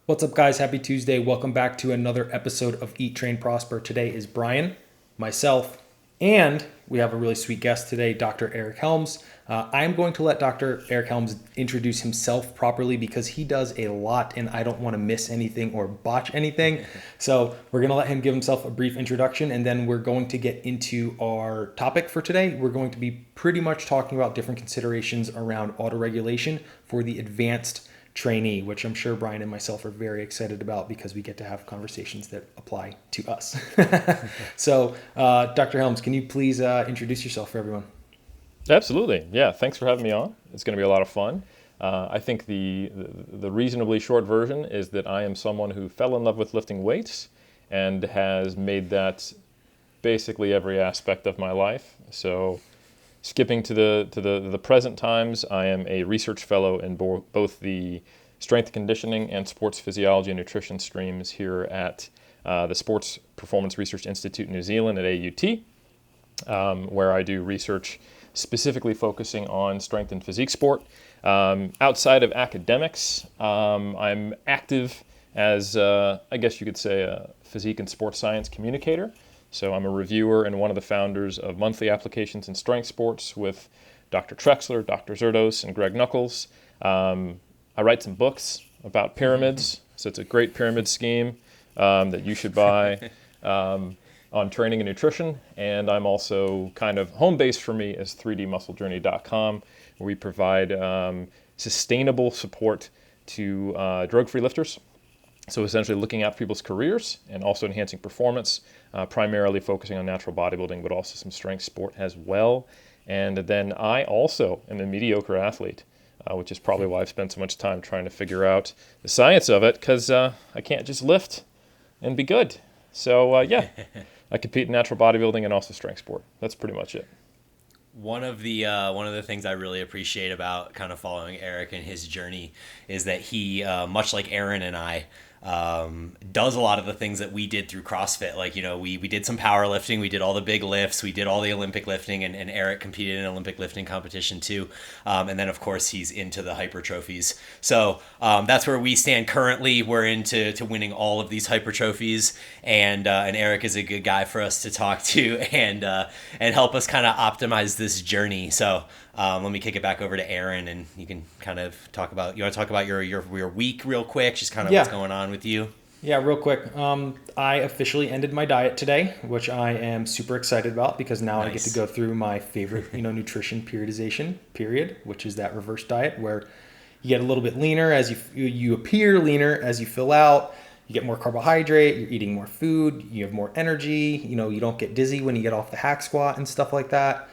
What's up, guys? Happy Tuesday. Welcome back to another episode of Eat, Train, Prosper. Today is Bryan, myself, and we have a really sweet guest today, Dr. Eric Helms. I'm going to let Dr. Eric Helms introduce himself properly because he does a lot and I don't want to miss anything or botch anything. So we're going to let him give himself a brief introduction and then we're going to get into our topic for today. We're going to be pretty much talking about different considerations around autoregulation for the advanced trainee, which I'm sure Bryan and myself are very excited about because we get to have conversations that apply to us. So, Dr. Helms, can you please introduce yourself for everyone? Absolutely. Yeah. Thanks for having me on. It's going to be a lot of fun. I think the reasonably short version is that I am someone who fell in love with lifting weights and has made that basically every aspect of my life. So, skipping to the present times, I am a research fellow in both the strength conditioning and sports physiology and nutrition streams here at the Sports Performance Research Institute in New Zealand at AUT, where I do research specifically focusing on strength and physique sport. Outside of academics, I'm active as, I guess you could say, a physique and sports science communicator. So I'm a reviewer and one of the founders of Monthly Applications in Strength Sports with Dr. Trexler, Dr. Zerdos, and Greg Knuckles. I write some books about pyramids, so it's a great pyramid scheme that you should buy on training and nutrition. And I'm also kind of home base for me is 3dmusclejourney.com, where we provide sustainable support to drug-free lifters. So essentially looking at people's careers and also enhancing performance, primarily focusing on natural bodybuilding, but also some strength sport as well. And then I also am a mediocre athlete, which is probably why I've spent so much time trying to figure out the science of it, because I can't just lift and be good. So yeah, I compete in natural bodybuilding and also strength sport. That's pretty much it. One of the things I really appreciate about kind of following Eric and his journey is that he, much like Aaron and I, does a lot of the things that we did through CrossFit. Like, we did some powerlifting, we did all the big lifts, we did all the Olympic lifting, and Eric competed in an Olympic lifting competition too. And then, of course, he's into the hypertrophies. So that's where we stand currently. We're into winning all of these hypertrophies, and Eric is a good guy for us to talk to and help us kind of optimize this journey. So let me kick it back over to Aaron, and you can kind of talk about. You want to talk about your week real quick, just kind of what's going on with you? Yeah, real quick. I officially ended my diet today, which I am super excited about because now I get to go through my favorite, nutrition periodization period, which is that reverse diet where you get a little bit leaner as you appear leaner as you fill out. You get more carbohydrate, you're eating more food, you have more energy, you don't get dizzy when you get off the hack squat and stuff like that.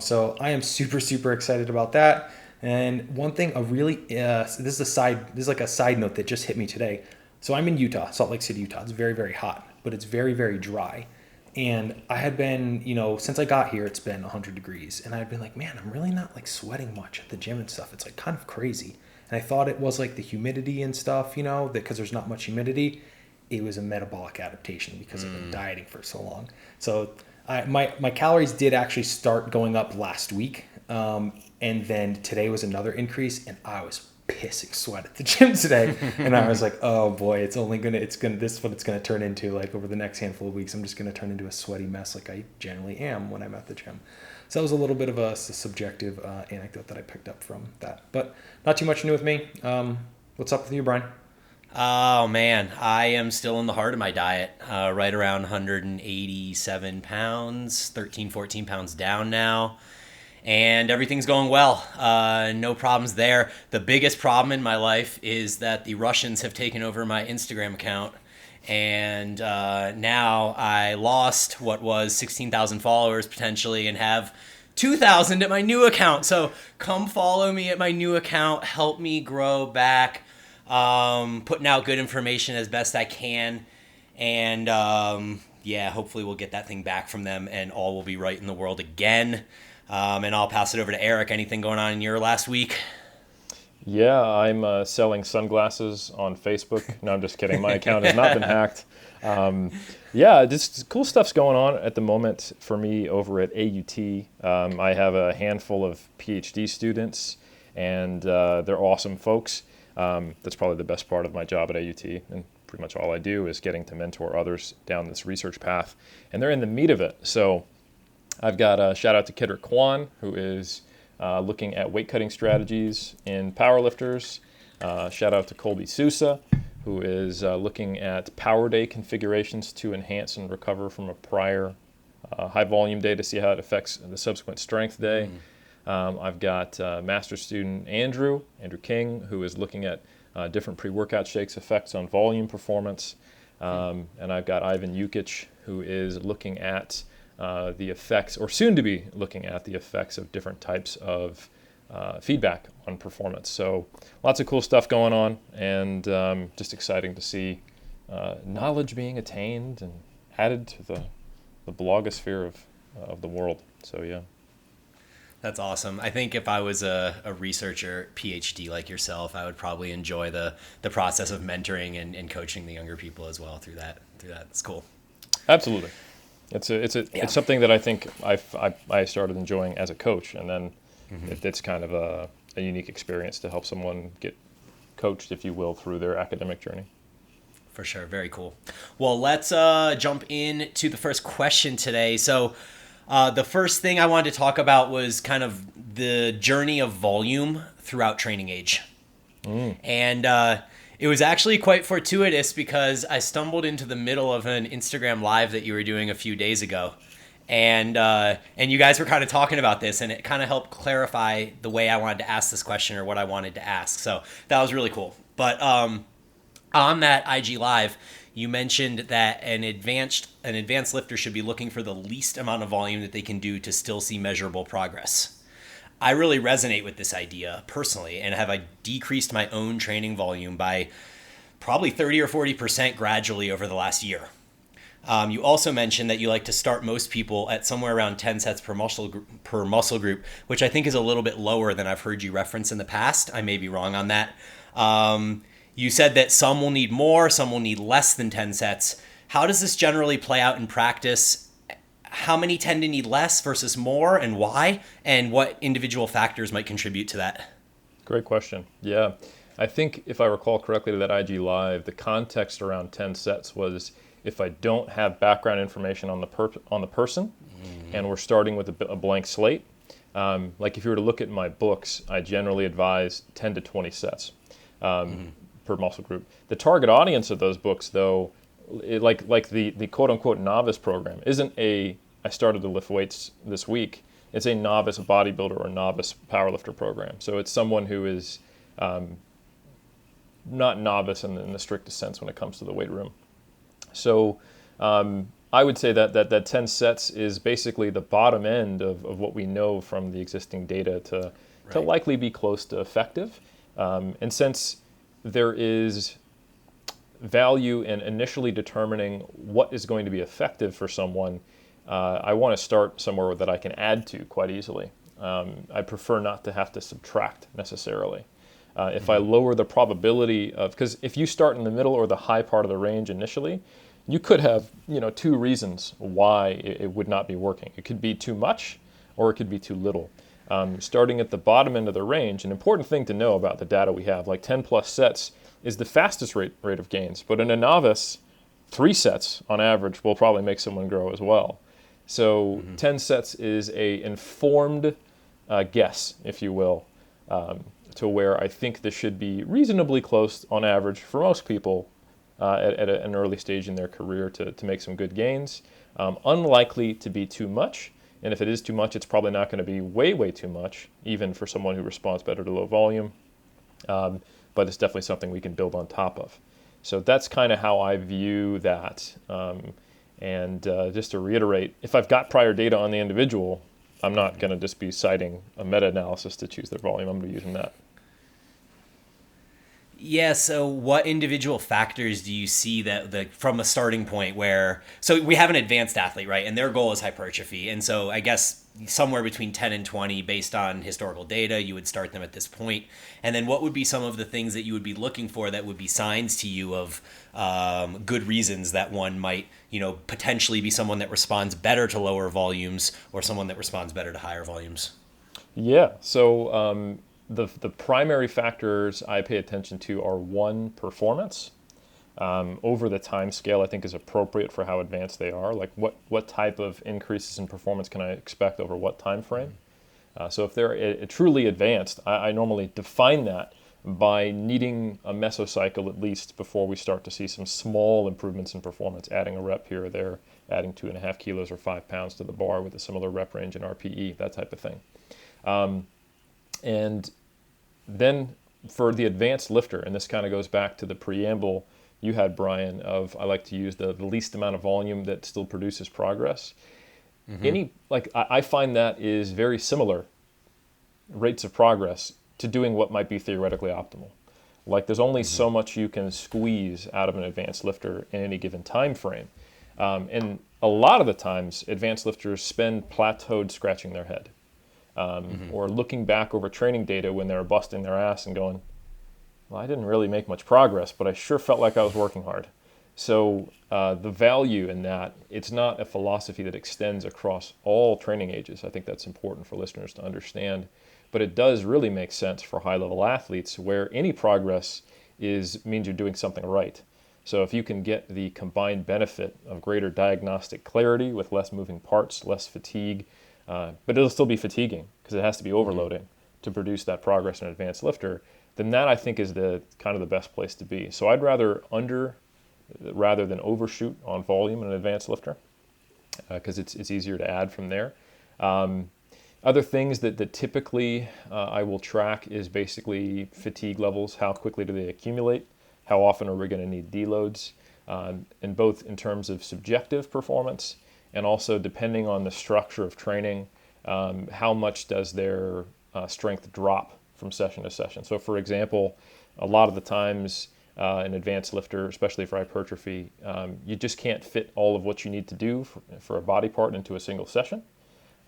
So I am super, super excited about that. And one thing, this is like a side note that just hit me today. So I'm in Utah, Salt Lake City, Utah. It's very, very hot, but it's very, very dry. And I had been, since I got here, it's been 100 degrees. And I'd been like, man, I'm really not like sweating much at the gym and stuff. It's like kind of crazy. And I thought it was like the humidity and stuff, because there's not much humidity. It was a metabolic adaptation because I've been dieting for so long. So my calories did actually start going up last week. And then today was another increase and I was pissing sweat at the gym today. And I was like, oh boy, this is what it's going to turn into. Like over the next handful of weeks, I'm just going to turn into a sweaty mess like I generally am when I'm at the gym. So that was a little bit of a subjective anecdote that I picked up from that, but not too much new with me. What's up with you, Bryan? Oh man, I am still in the heart of my diet, right around 187 pounds, 13, 14 pounds down now. And everything's going well. No problems there. The biggest problem in my life is that the Russians have taken over my Instagram account. And now I lost what was 16,000 followers potentially and have 2,000 at my new account. So come follow me at my new account. Help me grow back. Putting out good information as best I can. And yeah, hopefully we'll get that thing back from them and all will be right in the world again. And I'll pass it over to Eric. Anything going on in your last week? Yeah, I'm selling sunglasses on Facebook. No, I'm just kidding. My account has not been hacked. Yeah, just cool stuff's going on at the moment for me over at AUT. I have a handful of PhD students, and they're awesome folks. That's probably the best part of my job at AUT, and pretty much all I do is getting to mentor others down this research path, and they're in the meat of it. So I've got a shout out to Kidder Kwan, who is looking at weight cutting strategies in powerlifters. Shout out to Colby Sousa, who is looking at power day configurations to enhance and recover from a prior high volume day to see how it affects the subsequent strength day. I've got master student Andrew King, who is looking at different pre-workout shakes effects on volume performance. And I've got Ivan Jukic, who is looking at the effects, or soon to be looking at the effects of different types of feedback on performance. So lots of cool stuff going on, and just exciting to see knowledge being attained and added to the blogosphere of the world. So yeah. That's awesome. I think if I was a researcher, PhD like yourself, I would probably enjoy the process of mentoring and coaching the younger people as well through that. It's cool. Absolutely. It's something that I think I started enjoying as a coach, and then it's kind of a unique experience to help someone get coached, if you will, through their academic journey. For sure. Very cool. Well, let's jump into the first question today. So the first thing I wanted to talk about was kind of the journey of volume throughout training age. And it was actually quite fortuitous because I stumbled into the middle of an Instagram live that you were doing a few days ago. And you guys were kind of talking about this, and it kind of helped clarify the way I wanted to ask this question or what I wanted to ask. So that was really cool. But on that IG live, you mentioned that an advanced lifter should be looking for the least amount of volume that they can do to still see measurable progress. I really resonate with this idea personally, and have I decreased my own training volume by probably 30 or 40% gradually over the last year. You also mentioned that you like to start most people at somewhere around 10 sets per muscle group, which I think is a little bit lower than I've heard you reference in the past. I may be wrong on that. You said that some will need more, some will need less than 10 sets. How does this generally play out in practice? How many tend to need less versus more, and why? And what individual factors might contribute to that? Great question. Yeah. I think if I recall correctly to that IG Live, the context around 10 sets was if I don't have background information on the person, and we're starting with a blank slate. Like if you were to look at my books, I generally advise 10 to 20 sets. Per muscle group. The target audience of those books, though, like the quote-unquote novice program, isn't I started to lift weights this week. It's a novice bodybuilder or novice powerlifter program. So it's someone who is not novice in the strictest sense when it comes to the weight room. So I would say that 10 sets is basically the bottom end of what we know from the existing data to likely be close to effective. And since there is value in initially determining what is going to be effective for someone, I want to start somewhere that I can add to quite easily. I prefer not to have to subtract necessarily. If I lower the probability of, because if you start in the middle or the high part of the range initially, you could have two reasons why it would not be working. It could be too much, or it could be too little. Starting at the bottom end of the range, an important thing to know about the data we have, like 10 plus sets is the fastest rate of gains, but in a novice, 3 sets on average will probably make someone grow as well. So 10 sets is a informed guess, if you will, to where I think this should be reasonably close on average for most people at an early stage in their career to make some good gains. Unlikely to be too much. And if it is too much, it's probably not going to be way too much, even for someone who responds better to low volume. But it's definitely something we can build on top of. So that's kind of how I view that. And just to reiterate, if I've got prior data on the individual, I'm not going to just be citing a meta-analysis to choose their volume. I'm going to be using that. Yeah, so what individual factors do you see that from a starting point where, so we have an advanced athlete, right? And their goal is hypertrophy. And so I guess somewhere between 10 and 20 based on historical data, you would start them at this point. And then what would be some of the things that you would be looking for that would be signs to you of good reasons that one might, potentially be someone that responds better to lower volumes or someone that responds better to higher volumes? Yeah, so the primary factors I pay attention to are, one, performance. Over the time scale, I think is appropriate for how advanced they are. Like what type of increases in performance can I expect over what time frame? So if they're truly advanced, I normally define that by needing a mesocycle at least before we start to see some small improvements in performance, adding a rep here or there, adding 2.5 kilos or 5 pounds to the bar with a similar rep range in RPE, that type of thing. And then for the advanced lifter, and this kind of goes back to the preamble you had, Bryan, of I like to use the least amount of volume that still produces progress. I find that is very similar rates of progress to doing what might be theoretically optimal. Like there's only so much you can squeeze out of an advanced lifter in any given time frame. And a lot of the times, advanced lifters spend plateaued scratching their head or looking back over training data when they're busting their ass and going, well, I didn't really make much progress, but I sure felt like I was working hard. So the value in that, it's not a philosophy that extends across all training ages. I think that's important for listeners to understand. But it does really make sense for high-level athletes where any progress means you're doing something right. So if you can get the combined benefit of greater diagnostic clarity with less moving parts, less fatigue, but it'll still be fatiguing because it has to be overloading to produce that progress in an advanced lifter, then that I think is the kind of the best place to be. So I'd rather than overshoot on volume in an advanced lifter because it's easier to add from there. Other things that typically I will track is basically fatigue levels. How quickly do they accumulate? How often are we going to need deloads? And both in terms of subjective performance and also depending on the structure of training, how much does their strength drop from session to session? So for example, a lot of the times an advanced lifter, especially for hypertrophy, you just can't fit all of what you need to do for a body part into a single session.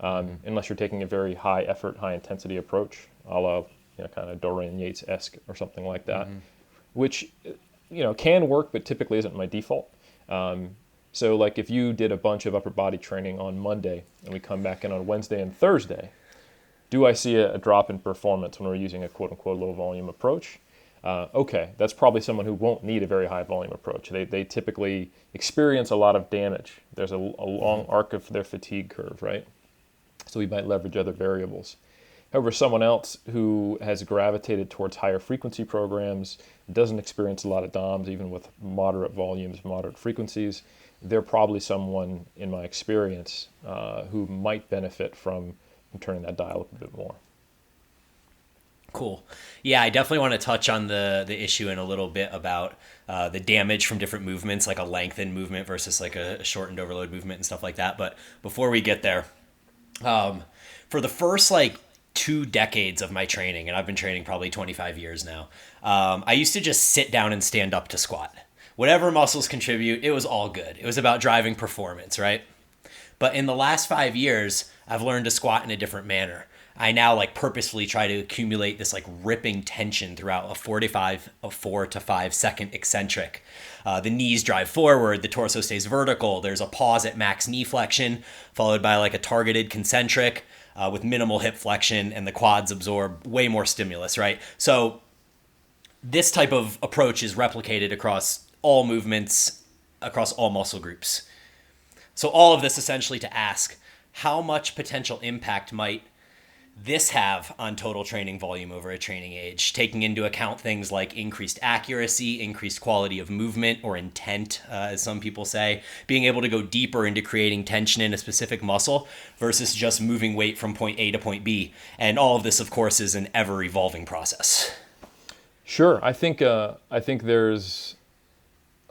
Unless you're taking a very high effort, high intensity approach, a la kind of Dorian Yates-esque or something like that, which can work, but typically isn't my default. So like if you did a bunch of upper body training on Monday and we come back in on Wednesday and Thursday, do I see a drop in performance when we're using a quote unquote low volume approach? Okay, that's probably someone who won't need a very high volume approach. They typically experience a lot of damage. There's a long arc of their fatigue curve, right? So we might leverage other variables. However, someone else who has gravitated towards higher frequency programs, doesn't experience a lot of DOMs, even with moderate volumes, moderate frequencies, they're probably someone, in my experience, who might benefit from turning that dial up a bit more. Cool. Yeah, I definitely want to touch on the issue in a little bit about the damage from different movements, like a lengthened movement versus like a shortened overload movement and stuff like that. But before we get there, for the first 2 decades of my training, and I've been training probably 25 years now, I used to just sit down and stand up to squat. Whatever muscles contribute, it was all good. It was about driving performance, right? But in the last 5 years, I've learned to squat in a different manner. I now purposefully try to accumulate this ripping tension throughout a 4 to 5 second eccentric. The knees drive forward, the torso stays vertical. There's a pause at max knee flexion, followed by a targeted concentric with minimal hip flexion, and the quads absorb way more stimulus, right? So this type of approach is replicated across all movements, across all muscle groups. So all of this essentially to ask, how much potential impact might this have on total training volume over a training age, taking into account things like increased accuracy, increased quality of movement or intent, as some people say, being able to go deeper into creating tension in a specific muscle versus just moving weight from point A to point B. And all of this, of course, is an ever-evolving process. Sure. I think there's,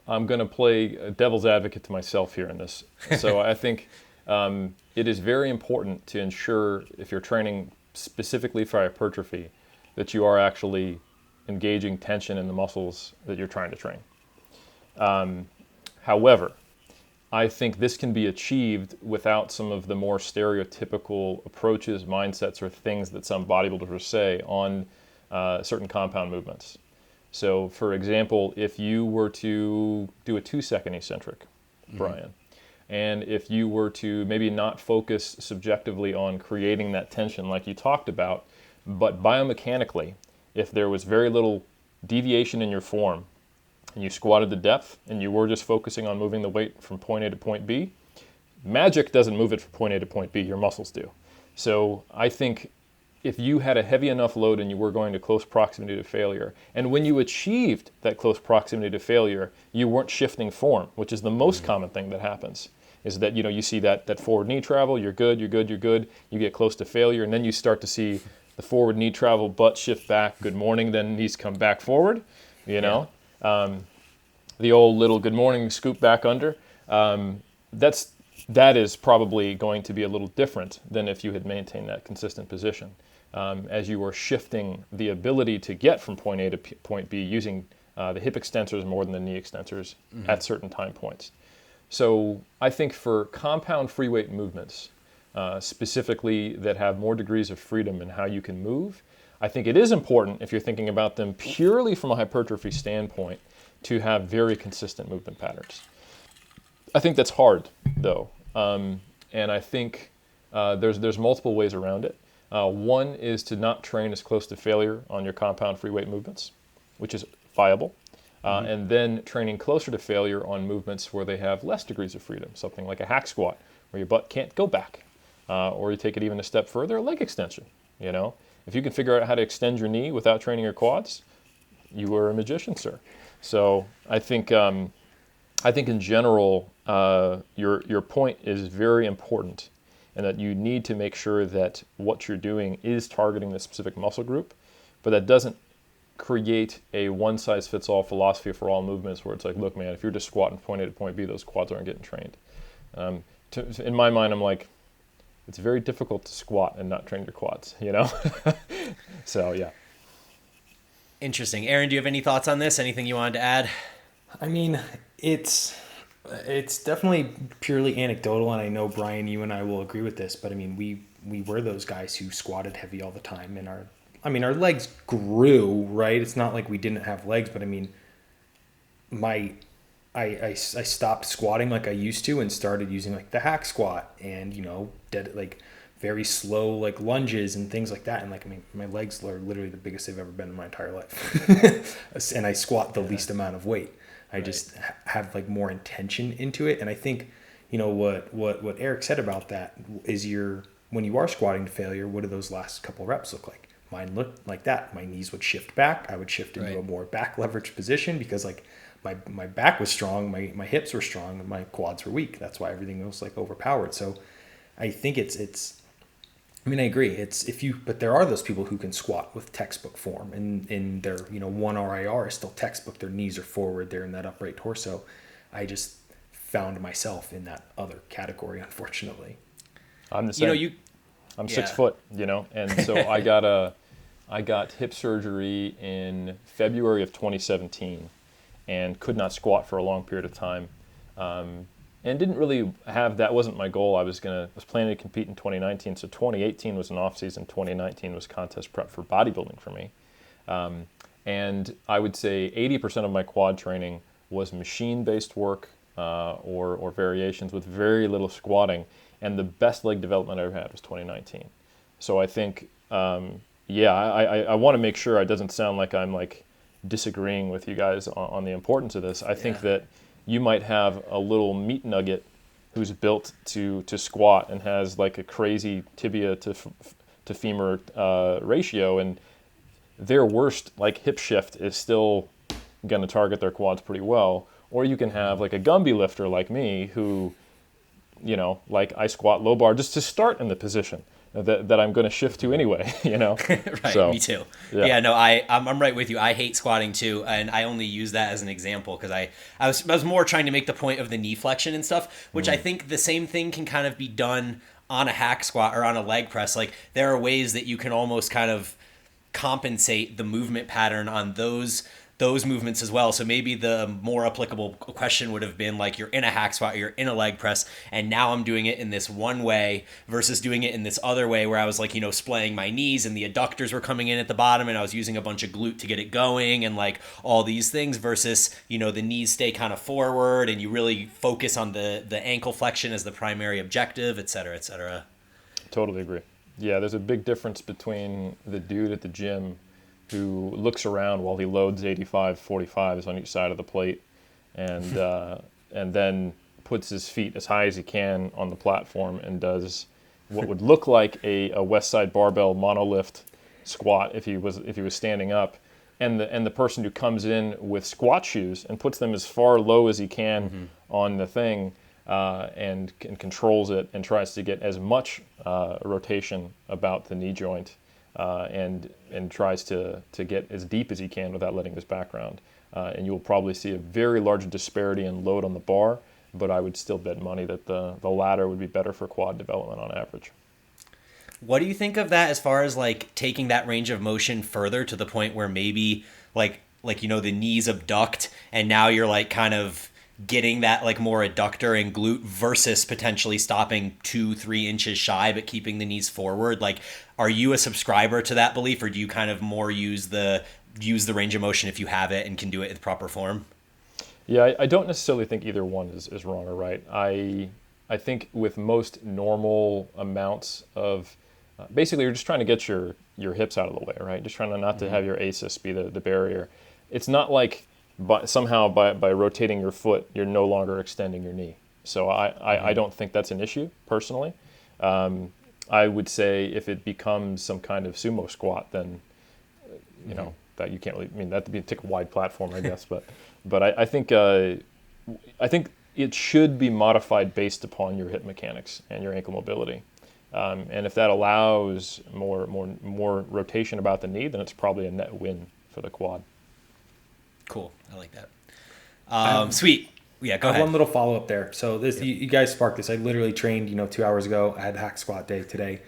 I'm going to play devil's advocate to myself here in this. So I think it is very important to ensure, if you're training specifically for hypertrophy, that you are actually engaging tension in the muscles that you're trying to train. However, I think this can be achieved without some of the more stereotypical approaches, mindsets, or things that some bodybuilders say on certain compound movements. So, for example, if you were to do a 2-second eccentric, Bryan, and if you were to maybe not focus subjectively on creating that tension like you talked about, But biomechanically, if there was very little deviation in your form, and you squatted to depth, and you were just focusing on moving the weight from point A to point B, magic doesn't move it from point A to point B, your muscles do. So I think if you had a heavy enough load and you were going to close proximity to failure, and when you achieved that close proximity to failure, you weren't shifting form, which is the most common thing that happens, is that you see that forward knee travel, you're good, you get close to failure, and then you start to see the forward knee travel, butt shift back, good morning, then knees come back forward, the old little good morning scoop back under. That is probably going to be a little different than if you had maintained that consistent position. As you are shifting the ability to get from point A to point B using the hip extensors more than the knee extensors at certain time points. So I think for compound free weight movements, specifically that have more degrees of freedom in how you can move, I think it is important, if you're thinking about them purely from a hypertrophy standpoint, to have very consistent movement patterns. I think that's hard, though, and I think there's multiple ways around it. One is to not train as close to failure on your compound free weight movements, which is viable, and then training closer to failure on movements where they have less degrees of freedom, something like a hack squat, where your butt can't go back, or you take it even a step further, a leg extension. If you can figure out how to extend your knee without training your quads, you are a magician, sir. So I think in general, your point is very important, and that you need to make sure that what you're doing is targeting the specific muscle group, but that doesn't create a one-size-fits-all philosophy for all movements where it's like, look, man, if you're just squatting point A to point B, those quads aren't getting trained. In my mind, I'm like, it's very difficult to squat and not train your quads, So, yeah. Interesting. Aaron, do you have any thoughts on this? Anything you wanted to add? I mean, it's definitely purely anecdotal, and I know, Bryan, you and I will agree with this, but I mean, we were those guys who squatted heavy all the time, and our legs grew, right? It's not like we didn't have legs, but I mean, I stopped squatting like I used to and started using like the hack squat and, did like very slow like lunges and things like that. And like, I mean, my legs are literally the biggest they've ever been in my entire life. And I squat the least amount of weight. I just have like more intention into it. And I think, what Eric said about that is when you are squatting to failure, what do those last couple of reps look like? Mine looked like that. My knees would shift back. I would shift into a more back leveraged position because like my back was strong, my hips were strong, and my quads were weak. That's why everything was like overpowered. So I think I agree. But there are those people who can squat with textbook form, and in their, one RIR is still textbook. Their knees are forward. They're in that upright torso. I just found myself in that other category, unfortunately. I'm the same. I'm 6 foot, and so I got hip surgery in February of 2017, and could not squat for a long period of time. And didn't really that wasn't my goal. I was planning to compete in 2019. So 2018 was an off season. 2019 was contest prep for bodybuilding for me. And I would say 80% of my quad training was machine-based work or variations with very little squatting. And the best leg development I ever had was 2019. So I think, I want to make sure it doesn't sound like I'm like disagreeing with you guys on the importance of this. I think that you might have a little meat nugget who's built to squat and has like a crazy tibia to femur ratio, and their worst like hip shift is still going to target their quads pretty well. Or you can have like a Gumby lifter like me who, like I squat low bar just to start in the position that I'm going to shift to anyway, Right, so, me too. Yeah, no, I'm right with you. I hate squatting too, and I only use that as an example because I was more trying to make the point of the knee flexion and stuff, which I think the same thing can kind of be done on a hack squat or on a leg press. Like there are ways that you can almost kind of compensate the movement pattern on those movements as well. So maybe the more applicable question would have been like, you're in a hack squat, or you're in a leg press, and now I'm doing it in this one way versus doing it in this other way where I was like, splaying my knees and the adductors were coming in at the bottom and I was using a bunch of glute to get it going and like all these things versus, the knees stay kind of forward and you really focus on the ankle flexion as the primary objective, et cetera, et cetera. Totally agree. Yeah, there's a big difference between the dude at the gym who looks around while he loads 85 45s on each side of the plate and and then puts his feet as high as he can on the platform and does what would look like a West Side barbell monolift squat if he was standing up, and the person who comes in with squat shoes and puts them as far low as he can on the thing and controls it and tries to get as much rotation about the knee joint and tries to get as deep as he can without letting his back round. And you will probably see a very large disparity in load on the bar, but I would still bet money that the latter would be better for quad development on average. What do you think of that as far as like taking that range of motion further to the point where maybe like the knees abduct and now you're like kind of getting that like more adductor and glute versus potentially stopping 2-3 inches shy but keeping the knees forward? Like, are you a subscriber to that belief, or do you kind of more use the range of motion if you have it and can do it in proper form? Yeah, I don't necessarily think either one is wrong or right. I think with most normal amounts of basically you're just trying to get your hips out of the way, right? Just trying not to have your ASIS be the barrier. It's not like somehow by rotating your foot you're no longer extending your knee. So I don't think that's an issue personally. I would say if it becomes some kind of sumo squat, then that you can't really. I mean, that'd be take a wide platform, I guess. But I think it should be modified based upon your hip mechanics and your ankle mobility. And if that allows more rotation about the knee, then it's probably a net win for the quad. Cool, I like that. Sweet. Yeah, go ahead. One little follow up there. So this, you guys sparked this. I literally trained, 2 hours ago. I had hack squat day today.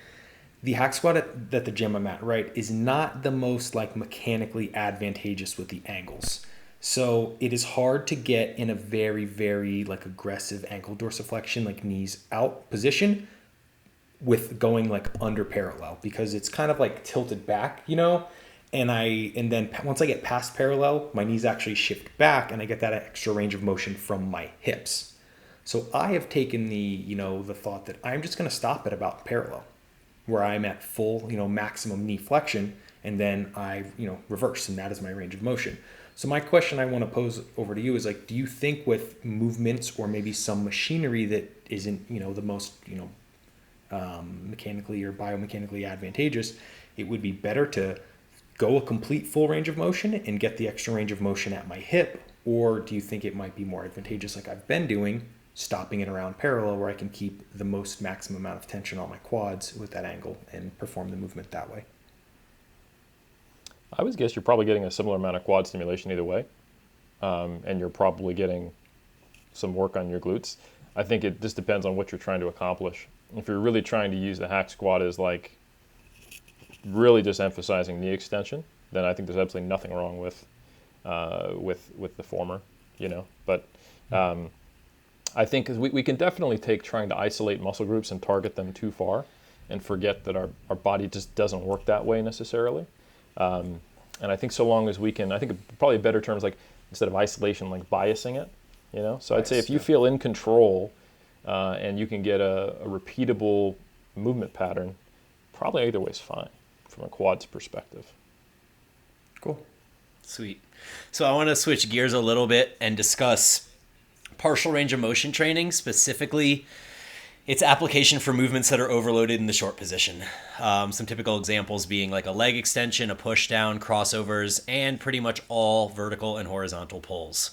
The hack squat at the gym I'm at, right, is not the most like mechanically advantageous with the angles. So it is hard to get in a very, very like aggressive ankle dorsiflexion, like knees out position with going like under parallel, because it's kind of like tilted back, and then once I get past parallel, my knees actually shift back and I get that extra range of motion from my hips. So I have taken the thought that I'm just going to stop at about parallel, where I'm at full, maximum knee flexion, and then I, reverse, and that is my range of motion. So my question I want to pose over to you is like, do you think with movements or maybe some machinery that isn't, the most, mechanically or biomechanically advantageous, it would be better to go a complete full range of motion and get the extra range of motion at my hip? Or do you think it might be more advantageous, like I've been doing, stopping it around parallel where I can keep the most maximum amount of tension on my quads with that angle and perform the movement that way? I would guess you're probably getting a similar amount of quad stimulation either way, and you're probably getting some work on your glutes. I think it just depends on what you're trying to accomplish. If you're really trying to use the hack squat as like really just emphasizing knee extension, then I think there's absolutely nothing wrong with the former, But I think we can definitely take trying to isolate muscle groups and target them too far and forget that our body just doesn't work that way necessarily. And I think so long as we can, I think probably a better term is like, instead of isolation, like biasing it, So I'd say if you feel in control and you can get a repeatable movement pattern, probably either way is fine from a quads perspective. Cool. Sweet. So I want to switch gears a little bit and discuss partial range of motion training, specifically its application for movements that are overloaded in the short position. Some typical examples being like a leg extension, a push down, crossovers, and pretty much all vertical and horizontal pulls.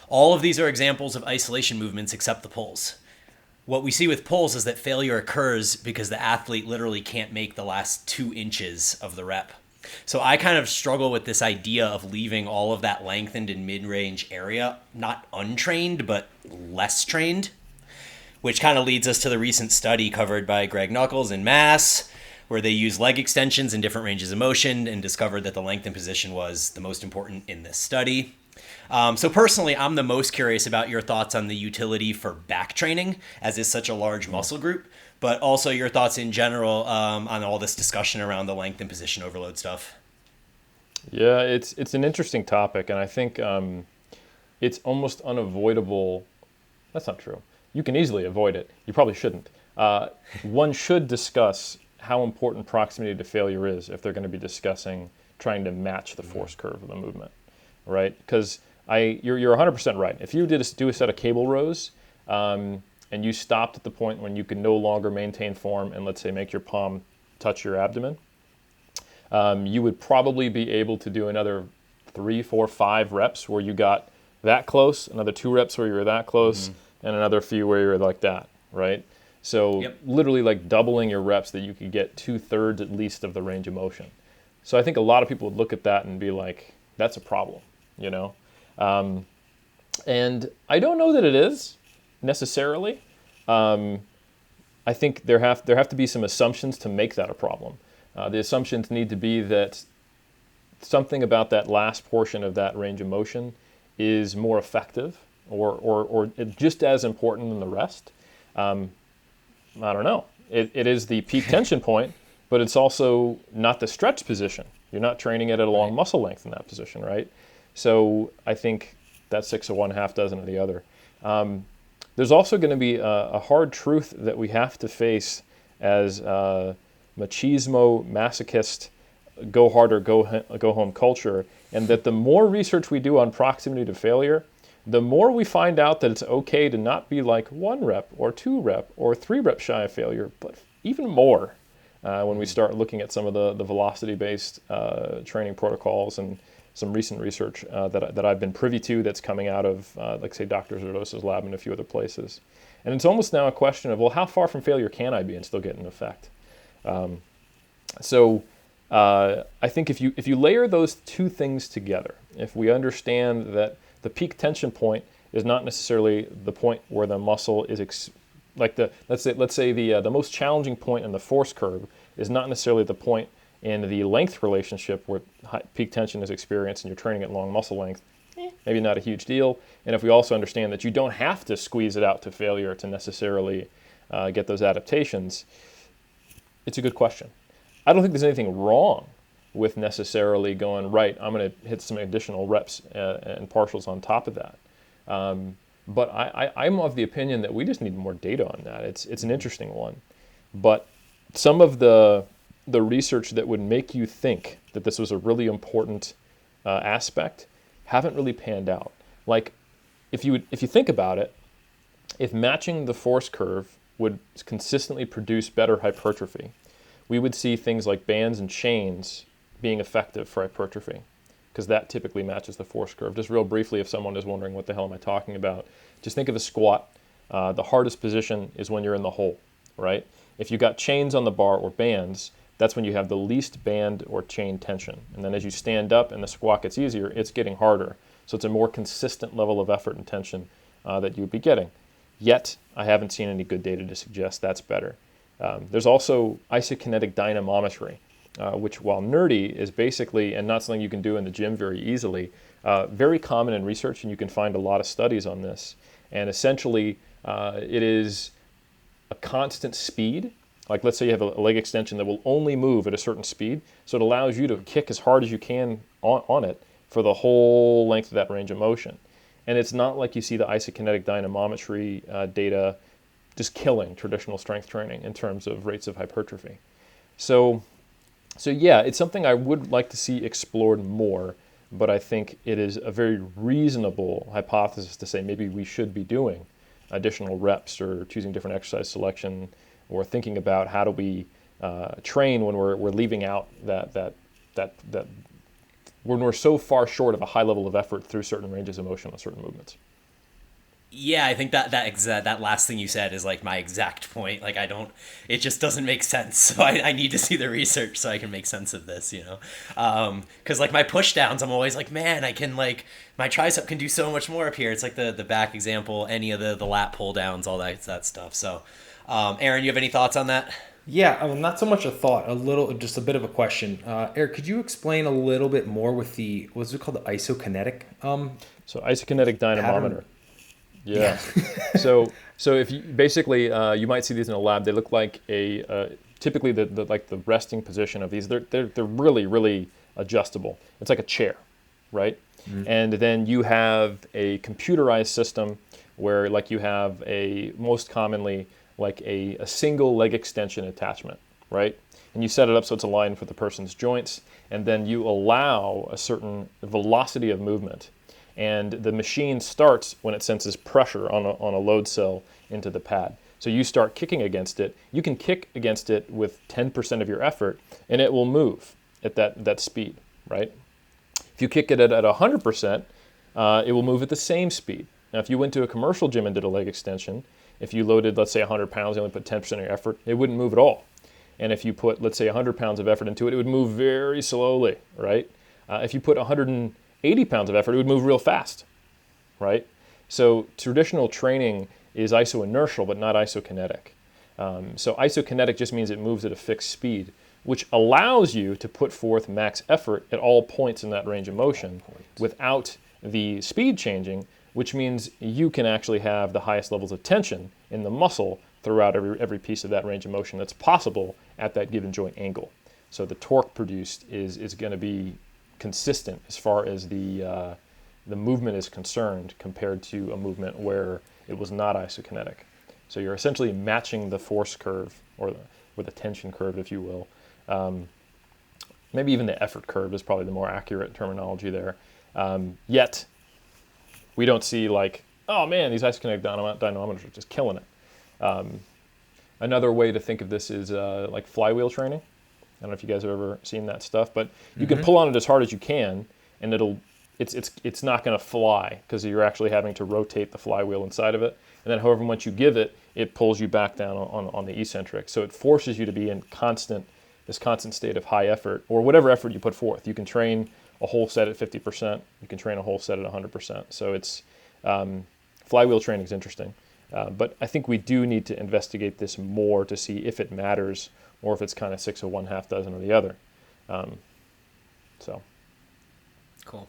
All of these are examples of isolation movements except the pulls. What we see with pulls is that failure occurs because the athlete literally can't make the last 2 inches of the rep. So I kind of struggle with this idea of leaving all of that lengthened and mid-range area, not untrained, but less trained, which kind of leads us to the recent study covered by Greg Nuckols in Mass, where they used leg extensions in different ranges of motion and discovered that the lengthened position was the most important in this study. So personally, I'm the most curious about your thoughts on the utility for back training, as is such a large muscle group, but also your thoughts in general on all this discussion around the length and position overload stuff. Yeah, it's an interesting topic, and I think it's almost unavoidable. That's not true. You can easily avoid it. You probably shouldn't. One should discuss how important proximity to failure is if they're going to be discussing trying to match the force curve of the movement, right? Because you're 100% right. If you do a set of cable rows and you stopped at the point when you can no longer maintain form and let's say make your palm touch your abdomen, you would probably be able to do another 3, 4, 5 reps where you got that close, another 2 reps where you were that close, and another few where you were like that, right? So literally like doubling your reps that you could get 2/3 at least of the range of motion. So I think a lot of people would look at that and be like, that's a problem, you know? And I don't know that it is necessarily. I think there have to be some assumptions to make that a problem. The assumptions need to be that something about that last portion of that range of motion is more effective or just as important than the rest. I don't know. It is the peak tension point, but it's also not the stretch position. You're not training it at a long muscle length in that position, right? So I think that's 6 of one, half dozen of the other. There's also going to be a hard truth that we have to face as machismo, masochist, go hard or go home culture, and that the more research we do on proximity to failure, the more we find out that it's okay to not be like 1 rep or 2 rep or 3 reps shy of failure, but even more when we start looking at some of the velocity-based training protocols and some recent research that I've been privy to that's coming out of, like say, Dr. Zardos's lab and a few other places. And it's almost now a question of, well, how far from failure can I be and still get an effect? So I think if you layer those two things together, if we understand that the peak tension point is not necessarily the point where the muscle is let's say the most challenging point in the force curve is not necessarily the point in the length relationship where peak tension is experienced and you're training at long muscle length, maybe not a huge deal. And if we also understand that you don't have to squeeze it out to failure to necessarily get those adaptations, it's a good question. I don't think there's anything wrong with necessarily going, right, I'm going to hit some additional reps and partials on top of that. But I'm of the opinion that we just need more data on that. It's an interesting one. But some of the research that would make you think that this was a really important aspect haven't really panned out. Like, if you think about it, if matching the force curve would consistently produce better hypertrophy, we would see things like bands and chains being effective for hypertrophy, because that typically matches the force curve. Just real briefly, if someone is wondering what the hell am I talking about, just think of a squat. The hardest position is when you're in the hole, right? If you got chains on the bar or bands, that's when you have the least band or chain tension. And then as you stand up and the squat gets easier, it's getting harder. So it's a more consistent level of effort and tension that you would be getting. Yet, I haven't seen any good data to suggest that's better. There's also isokinetic dynamometry, which, while nerdy, is basically, and not something you can do in the gym very easily, very common in research, and you can find a lot of studies on this. And essentially, it is a constant speed. Like, let's say you have a leg extension that will only move at a certain speed, so it allows you to kick as hard as you can on it for the whole length of that range of motion. And it's not like you see the isokinetic dynamometry data just killing traditional strength training in terms of rates of hypertrophy. So yeah, it's something I would like to see explored more, but I think it is a very reasonable hypothesis to say maybe we should be doing additional reps or choosing different exercise selection or thinking about how do we train when we're leaving out that when we're so far short of a high level of effort through certain ranges of motion on certain movements. Yeah, I think that last thing you said is like my exact point. Like, it just doesn't make sense. So I need to see the research so I can make sense of this, you know? Cause like my push downs, I'm always like, man, I can like, my tricep can do so much more up here. It's like the back example, any of the lat pull downs, all that stuff. So, Aaron, you have any thoughts on that? Yeah, not so much a thought, just a bit of a question. Eric, could you explain a little bit more with what's it called, the isokinetic? So isokinetic dynamometer. Pattern? Yeah. so if you basically you might see these in a lab. They look like typically the resting position of these. They're really, really adjustable. It's like a chair, right? Mm-hmm. And then you have a computerized system where like you have most commonly like a single leg extension attachment, right? And you set it up so it's aligned with the person's joints, and then you allow a certain velocity of movement. And the machine starts when it senses pressure on a load cell into the pad. So you start kicking against it. You can kick against it with 10% of your effort, and it will move at that speed, right? If you kick it at 100%, it will move at the same speed. Now, if you went to a commercial gym and did a leg extension, if you loaded, let's say, 100 pounds, you only put 10% of your effort, it wouldn't move at all. And if you put, let's say, 100 pounds of effort into it, it would move very slowly, right? If you put 180 pounds of effort, it would move real fast, right? So traditional training is isoinertial, but not isokinetic. So isokinetic just means it moves at a fixed speed, which allows you to put forth max effort at all points in that range of motion without the speed changing, which means you can actually have the highest levels of tension in the muscle throughout every piece of that range of motion that's possible at that given joint angle. So the torque produced is going to be consistent as far as the movement is concerned compared to a movement where it was not isokinetic. So you're essentially matching the force curve or the tension curve, if you will. Maybe even the effort curve is probably the more accurate terminology there. Yet, we don't see like, oh man, these isokinetic dynamometers are just killing it. Another way to think of this is like flywheel training. I don't know if you guys have ever seen that stuff, but you can pull on it as hard as you can, and it's not going to fly because you're actually having to rotate the flywheel inside of it. And then, however much you give it, it pulls you back down on the eccentric. So it forces you to be in this constant state of high effort, or whatever effort you put forth. You can train a whole set at 50%. You can train a whole set at 100%. So it's flywheel training is interesting. But I think we do need to investigate this more to see if it matters or if it's kind of 6 of one, half dozen of the other. Cool.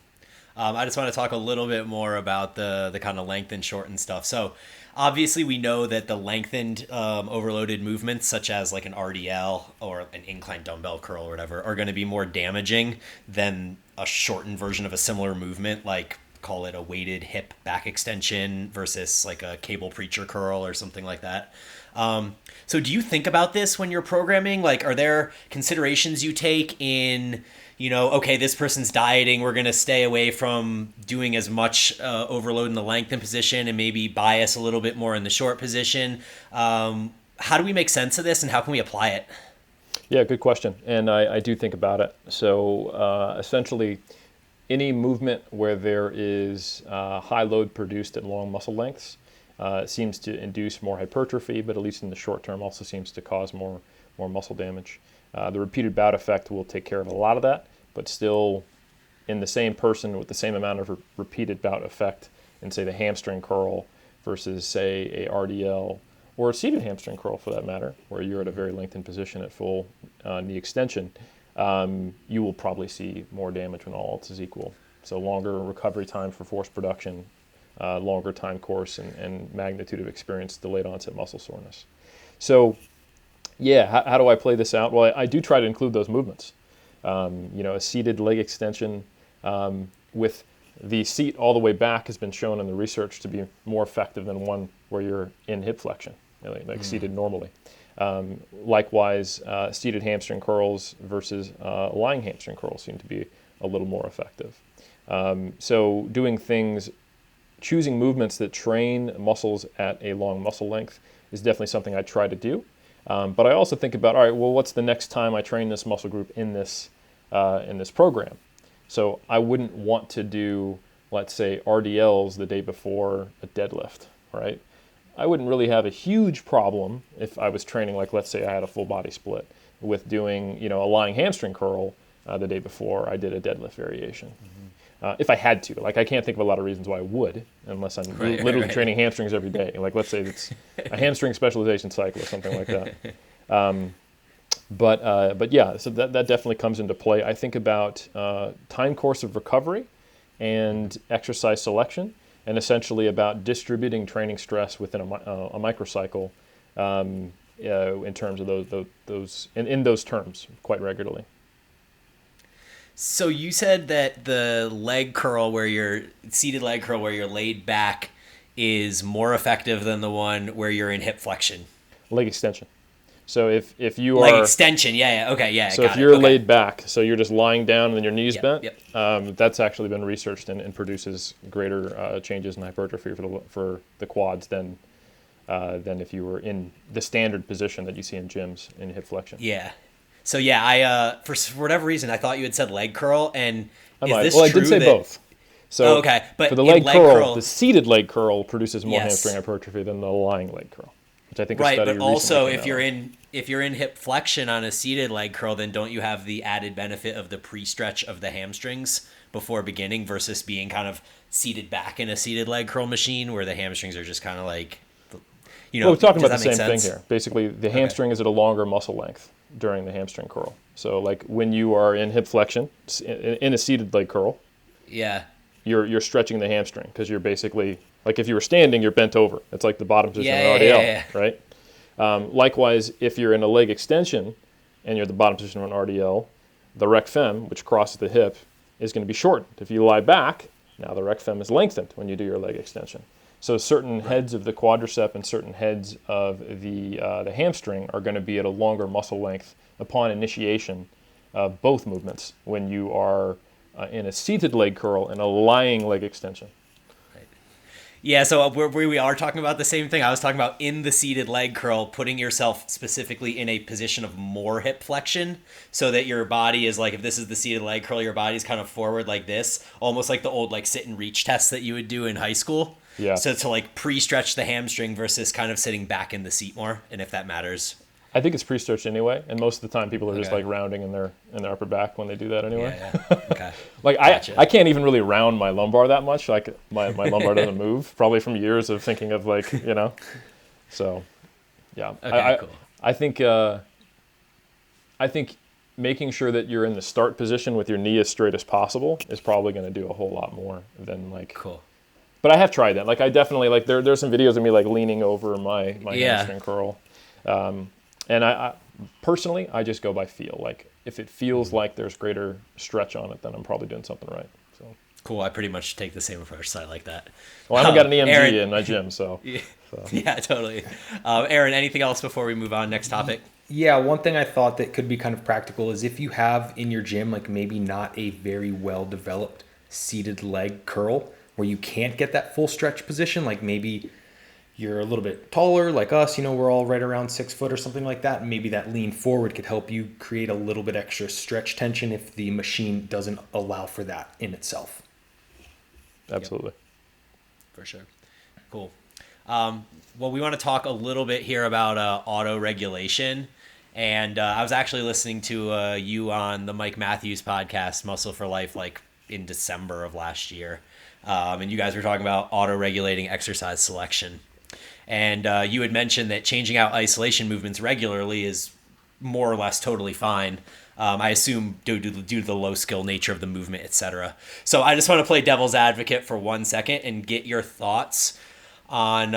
I just want to talk a little bit more about the kind of lengthened, shortened stuff. So obviously we know that the lengthened overloaded movements, such as like an RDL or an incline dumbbell curl or whatever, are going to be more damaging than a shortened version of a similar movement, like call it a weighted hip back extension versus like a cable preacher curl or something like that. So do you think about this when you're programming? Like, are there considerations you take in, okay, this person's dieting, we're going to stay away from doing as much overload in the lengthened position and maybe bias a little bit more in the short position? How do we make sense of this and how can we apply it? Yeah, good question. And I do think about it. So essentially, any movement where there is high load produced at long muscle lengths seems to induce more hypertrophy, but at least in the short term also seems to cause more muscle damage. The repeated bout effect will take care of a lot of that, but still in the same person with the same amount of repeated bout effect in, say, the hamstring curl versus, say, a RDL or a seated hamstring curl for that matter, where you're at a very lengthened position at full knee extension, you will probably see more damage when all else is equal. So longer recovery time for force production, longer time course and magnitude of experience delayed onset muscle soreness. So yeah, how do I play this out? Well, I do try to include those movements. A seated leg extension with the seat all the way back has been shown in the research to be more effective than one where you're in hip flexion, like seated normally. Likewise, seated hamstring curls versus lying hamstring curls seem to be a little more effective. So choosing movements that train muscles at a long muscle length is definitely something I try to do. But I also think about, all right, well, what's the next time I train this muscle group in this program? So I wouldn't want to do, let's say, RDLs the day before a deadlift, right? I wouldn't really have a huge problem if I was training, like, let's say I had a full body split with doing, a lying hamstring curl the day before I did a deadlift variation. If I had to. Like, I can't think of a lot of reasons why I would, unless I'm literally training hamstrings every day. Like, let's say it's a hamstring specialization cycle or something like that. But yeah, so that definitely comes into play. I think about time course of recovery and exercise selection, and essentially about distributing training stress within a microcycle in terms of those in those terms quite regularly. So you said that the seated leg curl where you're laid back is more effective than the one where you're in hip flexion. Leg extension. So if you leg are extension, okay, yeah. so got if it. you're Okay. laid back, so you're just lying down and then your knees bent, Yep. that's actually been researched and produces greater changes in hypertrophy for the quads than if you were in the standard position that you see in gyms in hip flexion. Yeah. So yeah, I for whatever reason I thought you had said leg curl, and is this Well, I true did say that? both. So Oh, okay, but for the in leg leg curl, the curl, seated leg curl produces more yes, hamstring hypertrophy than the lying leg curl, which I think a right. study But recently also, came out on. if you're in hip flexion on a seated leg curl, then don't you have the added benefit of the pre-stretch of the hamstrings before beginning versus being kind of seated back in a seated leg curl machine where the hamstrings are just kind of like, Well, we're talking does about the that make same thing sense? here. Basically, the Okay. hamstring is at a longer muscle length during the hamstring curl. So, like when you are in hip flexion in a seated leg curl, Yeah. you're stretching the hamstring because you're basically like if you were standing, you're bent over. It's like the bottom position of an RDL, right? Likewise, if you're in a leg extension and you're at the bottom position of an RDL, the rec fem, which crosses the hip, is going to be shortened. If you lie back, now the rec fem is lengthened when you do your leg extension. So certain heads of the quadricep and certain heads of the hamstring are going to be at a longer muscle length upon initiation of both movements when you are in a seated leg curl and a lying leg extension. Yeah, so we are talking about the same thing. I was talking about in the seated leg curl, putting yourself specifically in a position of more hip flexion so that your body is like, if this is the seated leg curl, your body's kind of forward like this, almost like the old like sit and reach test that you would do in high school. Yeah. So to like pre-stretch the hamstring versus kind of sitting back in the seat more, and if that matters. I think it's pre-stretched anyway, and most of the time people are just Okay. like rounding in their upper back when they do that anyway. Yeah. Okay. Like Gotcha. I can't even really round my lumbar that much. Like my lumbar doesn't move, probably from years of thinking of like, So, yeah. Okay, cool. I think making sure that you're in the start position with your knee as straight as possible is probably going to do a whole lot more than like. Cool. But I have tried that. Like I definitely like there's some videos of me like leaning over my hamstring curl. And I personally, I just go by feel. Like if it feels like there's greater stretch on it, then I'm probably doing something right. So Cool. I pretty much take the same approach, so I like that. well, I haven't got an EMG Aaron, in my gym, so. Yeah, totally. Aaron, anything else before we move on? Next topic. Yeah, one thing I thought that could be kind of practical is if you have in your gym, like maybe not a very well developed seated leg curl where you can't get that full stretch position, like maybe you're a little bit taller like us, we're all right around 6 foot or something like that. Maybe that lean forward could help you create a little bit extra stretch tension if the machine doesn't allow for that in itself. Absolutely. Yep. For sure. Cool. Well, we want to talk a little bit here about auto-regulation. And I was actually listening to you on the Mike Matthews podcast, Muscle for Life, like in December of last year. And you guys were talking about auto-regulating exercise selection. And you had mentioned that changing out isolation movements regularly is more or less totally fine. I assume due to the low skill nature of the movement, etc. So I just want to play devil's advocate for 1 second and get your thoughts on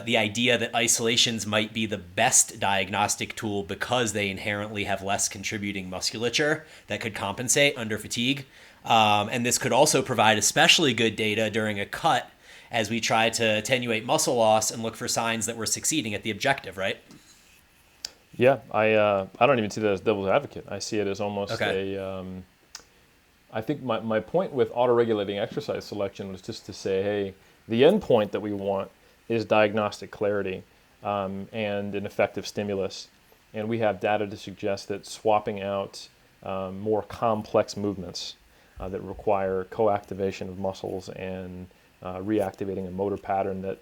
the idea that isolations might be the best diagnostic tool because they inherently have less contributing musculature that could compensate under fatigue. And this could also provide especially good data during a cut as we try to attenuate muscle loss and look for signs that we're succeeding at the objective, right? Yeah, I don't even see that as devil's advocate. I see it as almost I think my point with auto-regulating exercise selection was just to say, hey, the end point that we want is diagnostic clarity and an effective stimulus. And we have data to suggest that swapping out more complex movements that require co-activation of muscles and reactivating a motor pattern that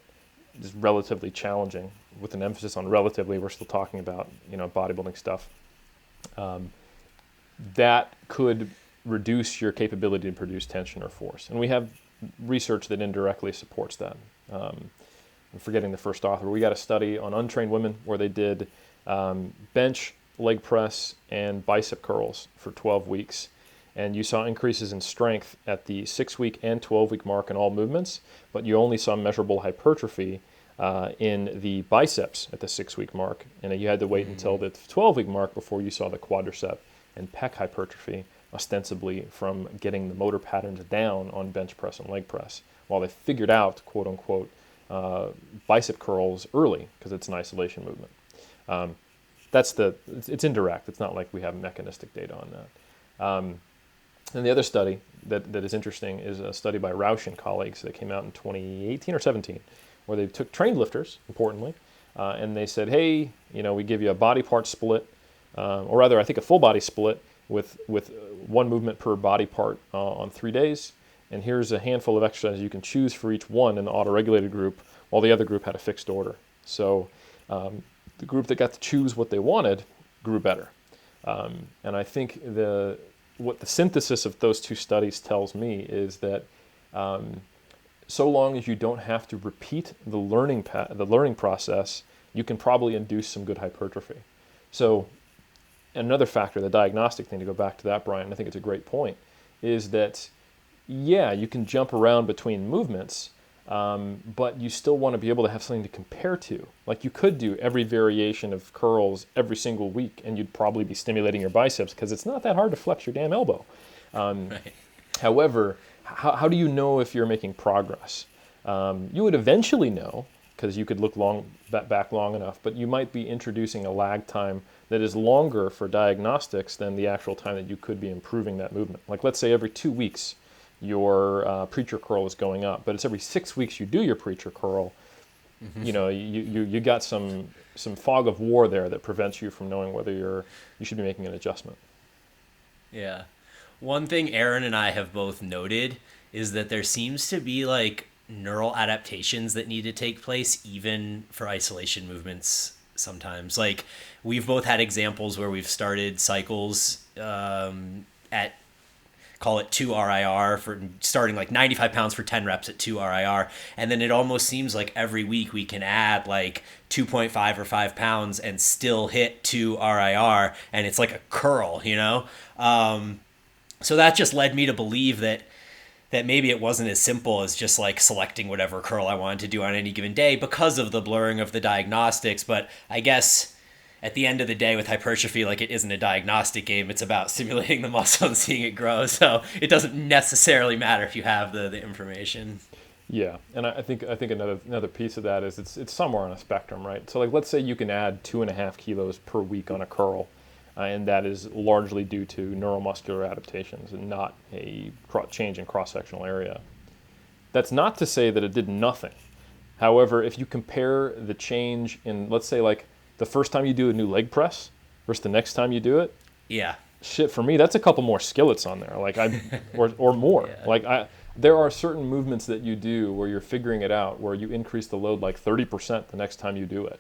is relatively challenging, with an emphasis on relatively. We're still talking about bodybuilding stuff. That could reduce your capability to produce tension or force, and we have research that indirectly supports that. I'm forgetting the first author. We got a study on untrained women where they did bench, leg press, and bicep curls for 12 weeks. And you saw increases in strength at the 6-week and 12-week mark in all movements, but you only saw measurable hypertrophy in the biceps at the 6-week mark. And you had to wait until the 12-week mark before you saw the quadricep and pec hypertrophy, ostensibly from getting the motor patterns down on bench press and leg press, while they figured out, quote unquote, bicep curls early because it's an isolation movement. it's indirect. It's not like we have mechanistic data on that. And the other study that is interesting is a study by Rausch and colleagues that came out in 2018 or 17, where they took trained lifters, importantly, and they said, hey, we give you a body part split, or rather, I think a full body split with one movement per body part on 3 days. And here's a handful of exercises you can choose for each one in the autoregulated group, while the other group had a fixed order. So the group that got to choose what they wanted grew better. And I think what the synthesis of those two studies tells me is that so long as you don't have to repeat the learning process, you can probably induce some good hypertrophy. So another factor, the diagnostic thing, to go back to that, Bryan, I think it's a great point, is that, yeah, you can jump around between movements, but you still want to be able to have something to compare to. Like you could do every variation of curls every single week, and you'd probably be stimulating your biceps because it's not that hard to flex your damn elbow. Right. However, how do you know if you're making progress? You would eventually know because you could look back long enough, but you might be introducing a lag time that is longer for diagnostics than the actual time that you could be improving that movement. Like let's say every 2 weeks, your preacher curl is going up, but it's every 6 weeks you do your preacher curl. Mm-hmm. You got some fog of war there that prevents you from knowing whether you should be making an adjustment. Yeah. One thing Aaron and I have both noted is that there seems to be like neural adaptations that need to take place even for isolation movements sometimes. Like we've both had examples where we've started cycles at call it 2 RIR for starting like 95 pounds for 10 reps at 2 RIR. And then it almost seems like every week we can add like 2.5 or 5 pounds and still hit 2 RIR. And it's like a curl, So that just led me to believe that maybe it wasn't as simple as just like selecting whatever curl I wanted to do on any given day because of the blurring of the diagnostics. But I guess at the end of the day with hypertrophy, like it isn't a diagnostic game. It's about stimulating the muscle and seeing it grow. So it doesn't necessarily matter if you have the information. Yeah, and I think another piece of that is it's somewhere on a spectrum, right? So like let's say you can add 2.5 kilos per week on a curl, and that is largely due to neuromuscular adaptations and not a change in cross-sectional area. That's not to say that it did nothing. However, if you compare the change in, let's say like the first time you do a new leg press versus the next time you do it, yeah, shit, for me that's a couple more skillets on there, like or more. Yeah. Like there are certain movements that you do where you're figuring it out, where you increase the load like 30% the next time you do it,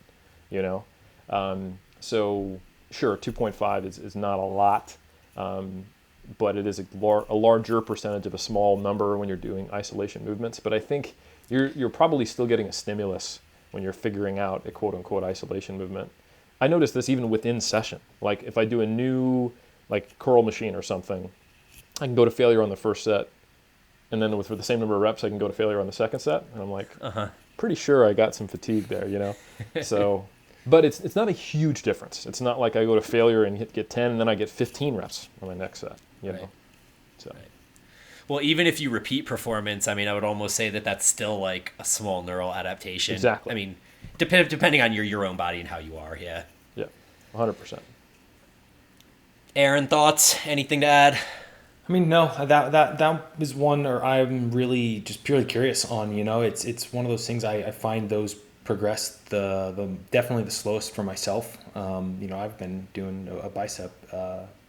So sure, 2.5 is not a lot, but it is a larger percentage of a small number when you're doing isolation movements. But I think you're probably still getting a stimulus when you're figuring out a quote-unquote isolation movement. I notice this even within session. Like if I do a new like curl machine or something, I can go to failure on the first set, and then for the same number of reps, I can go to failure on the second set, and I'm like, pretty sure I got some fatigue there, So, but it's not a huge difference. It's not like I go to failure and get 10, and then I get 15 reps on my next set, Right. So. Right. Well, even if you repeat performance, I mean, I would almost say that that's still like a small neural adaptation. Exactly. I mean, depending on your own body and how you are, yeah. Yeah, 100%. Aaron, thoughts? Anything to add? I mean, no, that is one, or I'm really just purely curious on. It's one of those things I find those progress the definitely the slowest for myself. I've been doing a bicep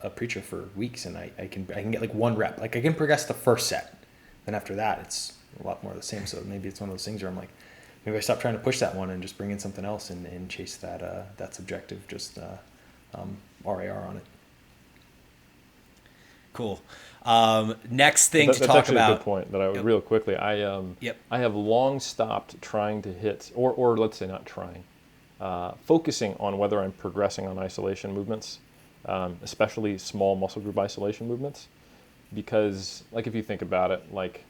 a preacher for weeks, and I can get like one rep. Like I can progress the first set, then after that it's a lot more of the same. So maybe it's one of those things where I'm like, maybe I stop trying to push that one and just bring in something else and chase that subjective just RAR on it. Cool. Next thing to that's talk actually about. a good point that I would real quickly. I have long stopped trying to hit, or let's say not trying, focusing on whether I'm progressing on isolation movements, especially small muscle group isolation movements, because like if you think about it, like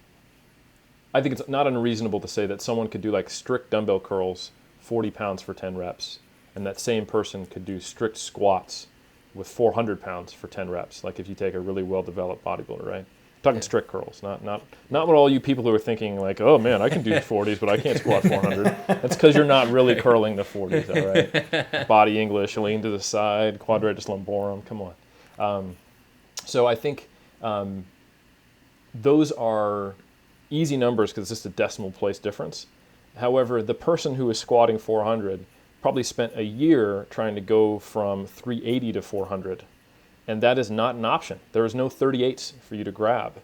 I think it's not unreasonable to say that someone could do like strict dumbbell curls, 40 pounds for 10 reps, and that same person could do strict squats with 400 pounds for 10 reps, like if you take a really well-developed bodybuilder, right? Talking strict curls, not what all you people who are thinking like, oh man, I can do 40s, but I can't squat 400. That's because you're not really curling the 40s, all right? Body English, lean to the side, quadratus lumborum, come on. So I think those are easy numbers because it's just a decimal place difference. However, the person who is squatting 400 probably spent a year trying to go from 380 to 400. And that is not an option. There is no 38s for you to grab.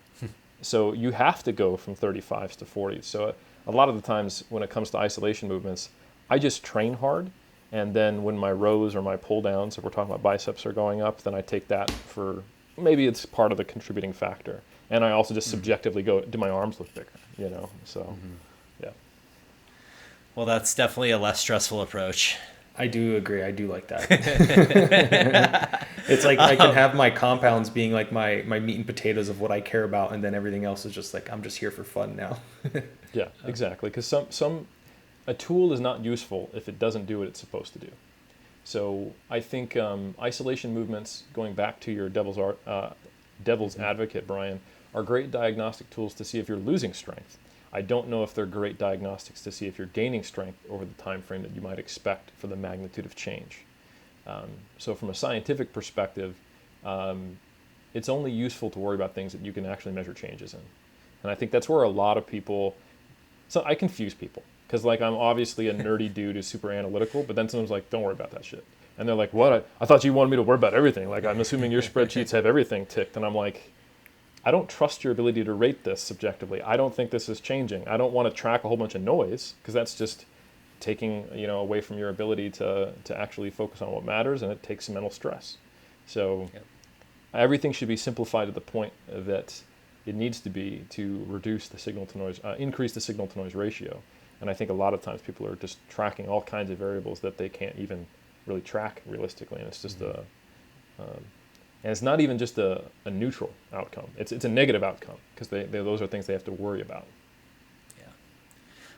So you have to go from 35s to 40s. So a lot of the times when it comes to isolation movements, I just train hard. And then when my rows or my pull downs, if we're talking about biceps, are going up, then I take that for, maybe it's part of the contributing factor. And I also just subjectively go, do my arms look bigger? You know, so yeah. Well, that's definitely a less stressful approach. I do agree. I do like that. It's like I can have my compounds being like my meat and potatoes of what I care about, and then everything else is just like I'm just here for fun now. Yeah, exactly. Because a tool is not useful if it doesn't do what it's supposed to do. So I think isolation movements, going back to your devil's advocate, Brian, are great diagnostic tools to see if you're losing strength. I don't know if they're great diagnostics to see if you're gaining strength over the time frame that you might expect for the magnitude of change. So from a scientific perspective, it's only useful to worry about things that you can actually measure changes in. And I think that's where a lot of people, so I confuse people because like I'm obviously a nerdy dude who's super analytical, but then someone's like, don't worry about that shit. And they're like, what? I thought you wanted me to worry about everything. Like I'm assuming your spreadsheets have everything ticked. And I'm like, I don't trust your ability to rate this subjectively. I don't think this is changing. I don't want to track a whole bunch of noise because that's just taking away from your ability to actually focus on what matters, and it takes mental stress. So everything should be simplified to the point that it needs to be to reduce the signal to noise, increase the signal to noise ratio. And I think a lot of times people are just tracking all kinds of variables that they can't even really track realistically, and it's just and it's not even just a neutral outcome. It's a negative outcome because those are things they have to worry about. Yeah.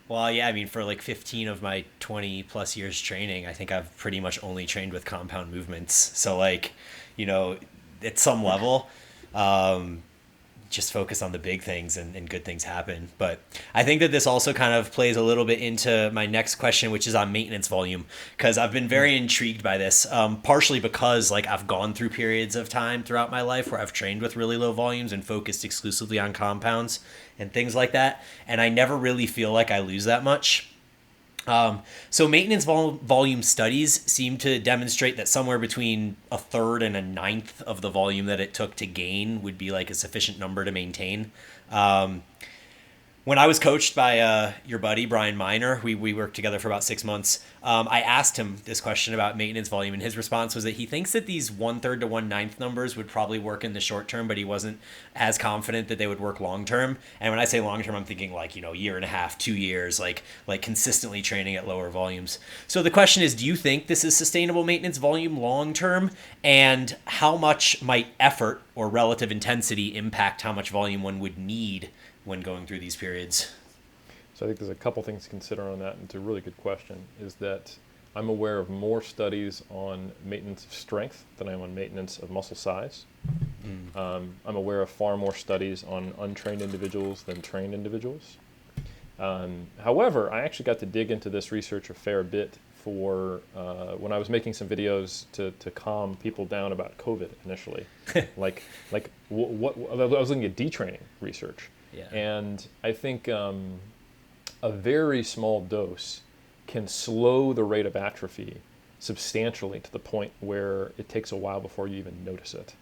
Well, yeah, I mean, for like 15 of my 20 plus years training, I think I've pretty much only trained with compound movements. So like, at some level, just focus on the big things and good things happen. But I think that this also kind of plays a little bit into my next question, which is on maintenance volume, because I've been very intrigued by this, partially because like I've gone through periods of time throughout my life where I've trained with really low volumes and focused exclusively on compounds and things like that. And I never really feel like I lose that much. So maintenance volume studies seem to demonstrate that somewhere between a third and a ninth of the volume that it took to gain would be like a sufficient number to maintain. When I was coached by your buddy, Bryan, we worked together for about 6 months. I asked him this question about maintenance volume, and his response was that he thinks that these 1/3 to 1/9 numbers would probably work in the short term, but he wasn't as confident that they would work long term. And when I say long term, I'm thinking like, year and a half, 2 years, like consistently training at lower volumes. So the question is, do you think this is sustainable maintenance volume long term? And how much might effort or relative intensity impact how much volume one would need when going through these periods? So I think there's a couple things to consider on that, and it's a really good question, is that I'm aware of more studies on maintenance of strength than I am on maintenance of muscle size. I'm aware of far more studies on untrained individuals than trained individuals. However, I actually got to dig into this research a fair bit for when I was making some videos to calm people down about COVID initially. like what I was looking at detraining research. Yeah. And I think a very small dose can slow the rate of atrophy substantially to the point where it takes a while before you even notice it.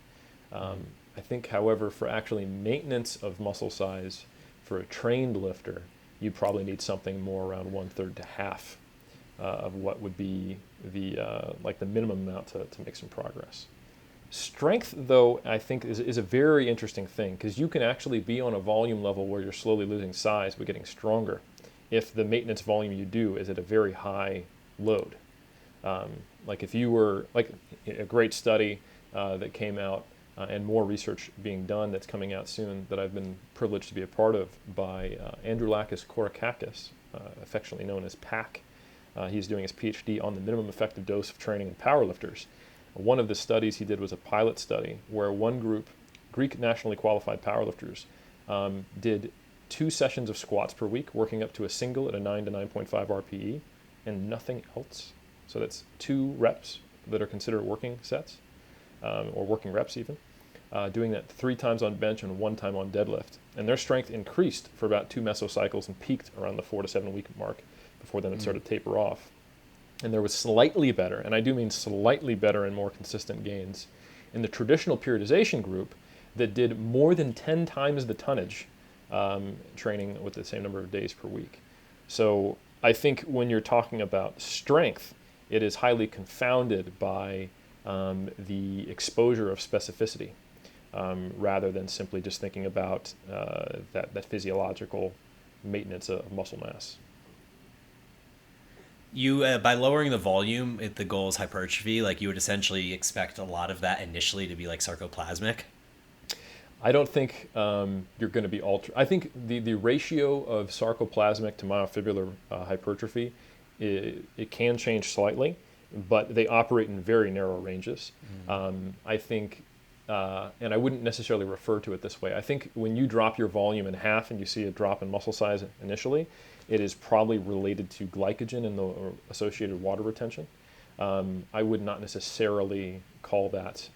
I think, however, for actually maintenance of muscle size for a trained lifter, you probably need something more around 1/3 to half of what would be the minimum amount to make some progress. Strength, though, I think is a very interesting thing because you can actually be on a volume level where you're slowly losing size but getting stronger if the maintenance volume you do is at a very high load. Like if you were, like a great study that came out and more research being done that's coming out soon that I've been privileged to be a part of by Androulakis Korakakis, affectionately known as PAC. He's doing his PhD on the minimum effective dose of training in powerlifters. One of the studies he did was a pilot study where one group Greek nationally qualified powerlifters did 2 sessions of squats per week, working up to a single at a 9 to 9.5 RPE, and nothing else. So that's 2 reps that are considered working sets, or working reps even. Doing that 3 times on bench and 1 time on deadlift. And their strength increased for about 2 mesocycles and peaked around the 4 to 7 week mark before then it started to taper off. And there was slightly better, and I do mean slightly better and more consistent gains, in the traditional periodization group that did more than 10 times the tonnage training with the same number of days per week. So I think when you're talking about strength, it is highly confounded by the exposure of specificity, rather than simply just thinking about that physiological maintenance of muscle mass. You by lowering the volume, if the goal is hypertrophy, like you would essentially expect a lot of that initially to be like sarcoplasmic. I don't think you're going to be I think the ratio of sarcoplasmic to myofibrillar hypertrophy, it can change slightly, but they operate in very narrow ranges. I think, and I wouldn't necessarily refer to it this way, I think when you drop your volume in half and you see a drop in muscle size initially, it is probably related to glycogen and the associated water retention. I would not necessarily call that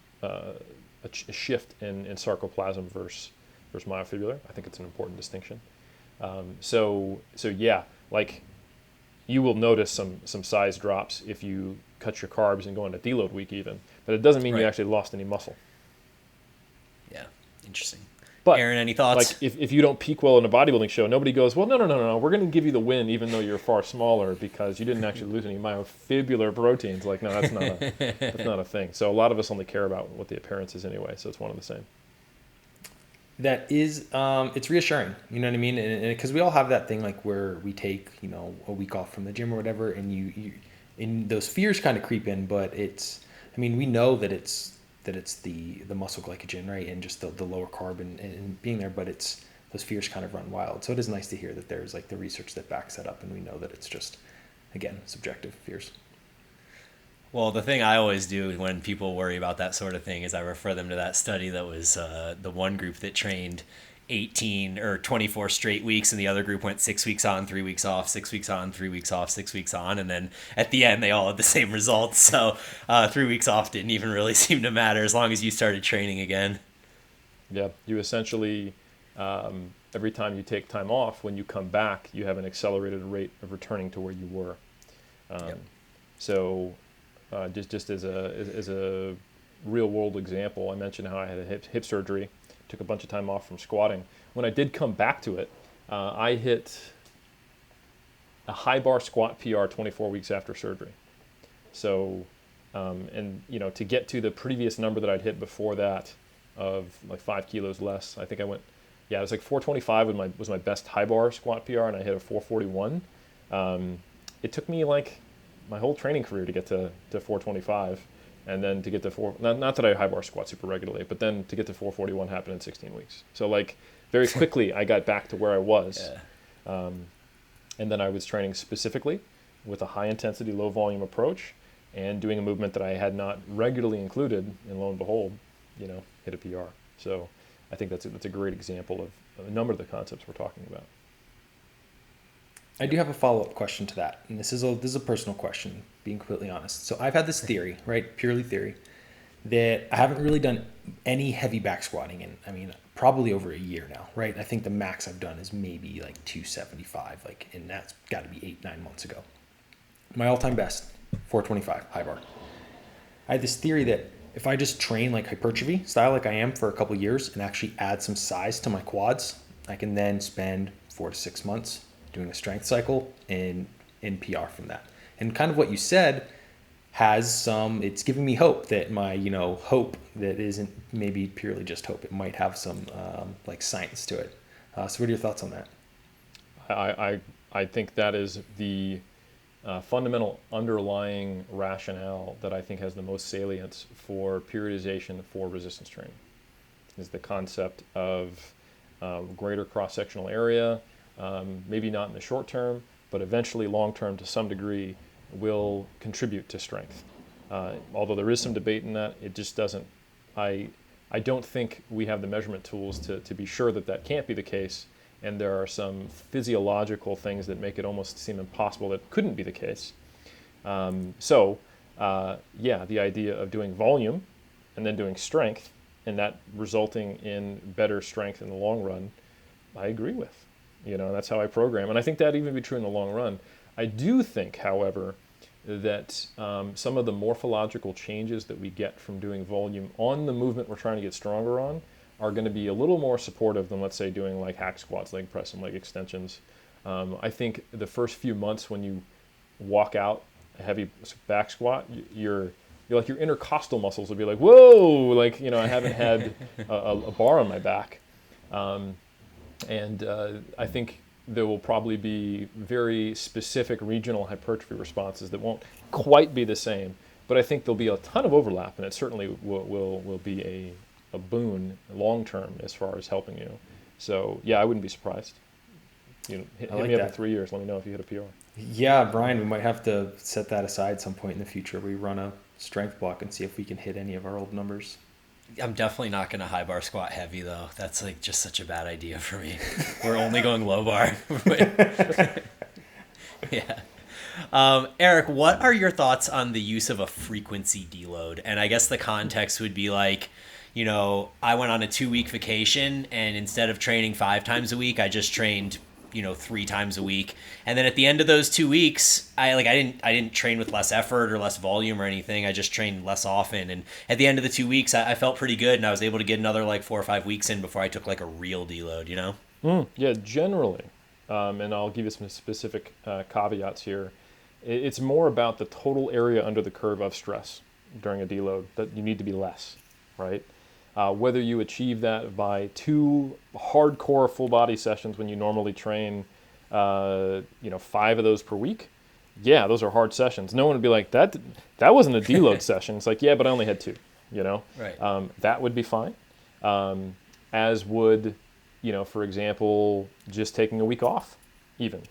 a shift in sarcoplasm versus myofibrillar. I think it's an important distinction. So yeah, like you will notice some size drops if you cut your carbs and go on a deload week even, but it doesn't mean you actually lost any muscle. Yeah, interesting. But Aaron, any thoughts? Like if you don't peak well in a bodybuilding show, nobody goes, well, no, we're going to give you the win even though you're far smaller because you didn't actually lose any myofibrillar proteins. Like, no, that's not a thing. So a lot of us only care about what the appearance is anyway, so it's one of the same. That is, it's reassuring, you know what I mean? And because we all have that thing like where we take, a week off from the gym or whatever, and you and those fears kind of creep in, but we know that it's the muscle glycogen, right? And just the lower carb and being there, but those fears kind of run wild. So it is nice to hear that there's like the research that backs that up, and we know that it's just, again, subjective fears. Well, the thing I always do when people worry about that sort of thing is I refer them to that study that was the one group that trained 18 or 24 straight weeks, and the other group went 6 weeks on, 3 weeks off, 6 weeks on, 3 weeks off, 6 weeks on, and then at the end they all had the same results. So 3 weeks off didn't even really seem to matter as long as you started training again. Yeah, you essentially, every time you take time off, when you come back, you have an accelerated rate of returning to where you were. So just as a real world example, I mentioned how I had a hip surgery, took a bunch of time off from squatting. When I did come back to it, I hit a high bar squat PR 24 weeks after surgery. So, to get to the previous number that I'd hit before that of like 5 kilos less, I think I went, it was like 425 was my best high bar squat PR, and I hit a 441. It took me like my whole training career to get to 425. And then to get to not that I high bar squat super regularly, but then to get to 441 happened in 16 weeks. So like very quickly I got back to where I was. Yeah. And then I was training specifically with a high intensity, low volume approach and doing a movement that I had not regularly included, and lo and behold, hit a PR. So I think that's a great example of a number of the concepts we're talking about. I do have a follow-up question to that, and this is a personal question, being completely honest. So I've had this theory, right, purely theory, that I haven't really done any heavy back squatting in, probably over a year now, right? I think the max I've done is maybe like 275, and that's got to be 8-9 months ago. My all-time best, 425 high bar. I had this theory that if I just train like hypertrophy style like I am for a couple of years and actually add some size to my quads, I can then spend 4 to 6 months doing a strength cycle and in PR from that. And kind of what you said it's giving me hope that my, hope that isn't maybe purely just hope. It might have some like science to it. So what are your thoughts on that? I think that is the fundamental underlying rationale that I think has the most salience for periodization for resistance training, is the concept of greater cross-sectional area, maybe not in the short term, but eventually long term to some degree will contribute to strength. Although there is some debate in that, it just doesn't, I I don't think we have the measurement tools to be sure that that can't be the case, and there are some physiological things that make it almost seem impossible that it couldn't be the case. The idea of doing volume and then doing strength, and that resulting in better strength in the long run, I agree with. That's how I program, and I think that even be true in the long run. I do think, however, that some of the morphological changes that we get from doing volume on the movement we're trying to get stronger on are going to be a little more supportive than, let's say, doing like hack squats, leg press, and leg extensions. I think the first few months when you walk out a heavy back squat, you're like your intercostal muscles will be like, whoa, like, I haven't had a bar on my back. I think there will probably be very specific regional hypertrophy responses that won't quite be the same, but I think there'll be a ton of overlap, and it certainly will be a boon long term as far as helping you. So yeah, I wouldn't be surprised. Hit me up in 3 years. Let me know if you hit a PR. Yeah, Bryan, we might have to set that aside some point in the future. We run a strength block and see if we can hit any of our old numbers. I'm definitely not going to high bar squat heavy, though. That's like just such a bad idea for me. We're only going low bar. Yeah. Eric, what are your thoughts on the use of a frequency deload? And I guess the context would be like, I went on a 2-week vacation, and instead of training 5 times a week, I just trained 3 times a week. And then at the end of those 2 weeks, I didn't train with less effort or less volume or anything. I just trained less often. And at the end of the 2 weeks, I felt pretty good, and I was able to get another like 4 or 5 weeks in before I took like a real deload, Yeah, generally. And I'll give you some specific caveats here. It's more about the total area under the curve of stress during a deload that you need to be less, right? Whether you achieve that by 2 hardcore full body sessions when you normally train, 5 of those per week. Yeah, those are hard sessions. No one would be like, that wasn't a deload session. It's like, yeah, but I only had 2, Right. That would be fine. As would, for example, just taking a week off even.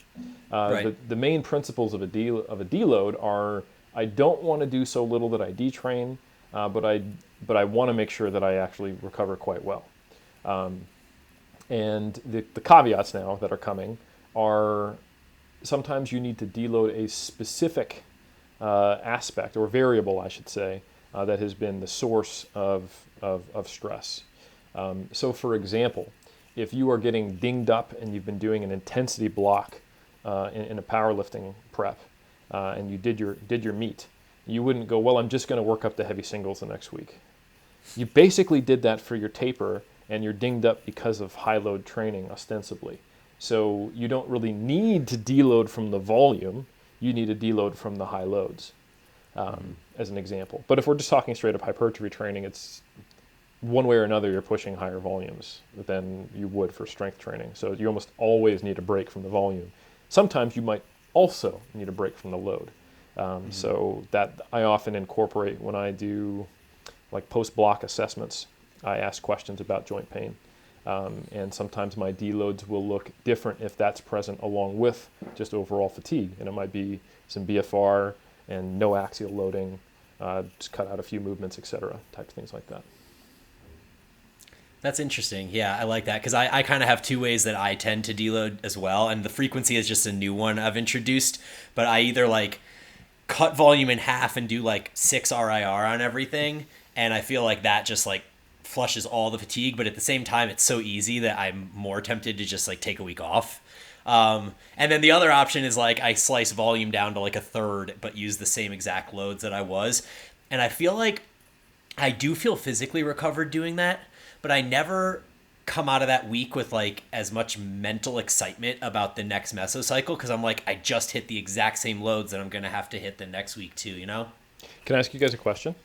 Right. The main principles of a deload are, I don't want to do so little that I detrain, but I want to make sure that I actually recover quite well. And the caveats now that are coming are sometimes you need to deload a specific aspect or variable, I should say, that has been the source of stress. So for example, if you are getting dinged up and you've been doing an intensity block in a powerlifting prep and you did your meet, you wouldn't go, well, I'm just going to work up the heavy singles the next week. You basically did that for your taper, and you're dinged up because of high load training ostensibly. So you don't really need to deload from the volume. You need to deload from the high loads, as an example. But if we're just talking straight up hypertrophy training, it's one way or another you're pushing higher volumes than you would for strength training. So you almost always need a break from the volume. Sometimes you might also need a break from the load. So that I often incorporate when I do like post-block assessments. I ask questions about joint pain. And sometimes my deloads will look different if that's present along with just overall fatigue. And it might be some BFR and no axial loading, just cut out a few movements, etc., type of things like that. That's interesting. Yeah, I like that because I kind of have 2 ways that I tend to deload as well. And the frequency is just a new one I've introduced. But I either like cut volume in half and do like 6 RIR on everything. And I feel like that just like flushes all the fatigue. But at the same time, it's so easy that I'm more tempted to just like take a week off. And then the other option is like I slice volume down to like a third, but use the same exact loads that I was. And I feel like I do feel physically recovered doing that, but I never come out of that week with like as much mental excitement about the next mesocycle because I'm like, I just hit the exact same loads that I'm going to have to hit the next week too, Can I ask you guys a question?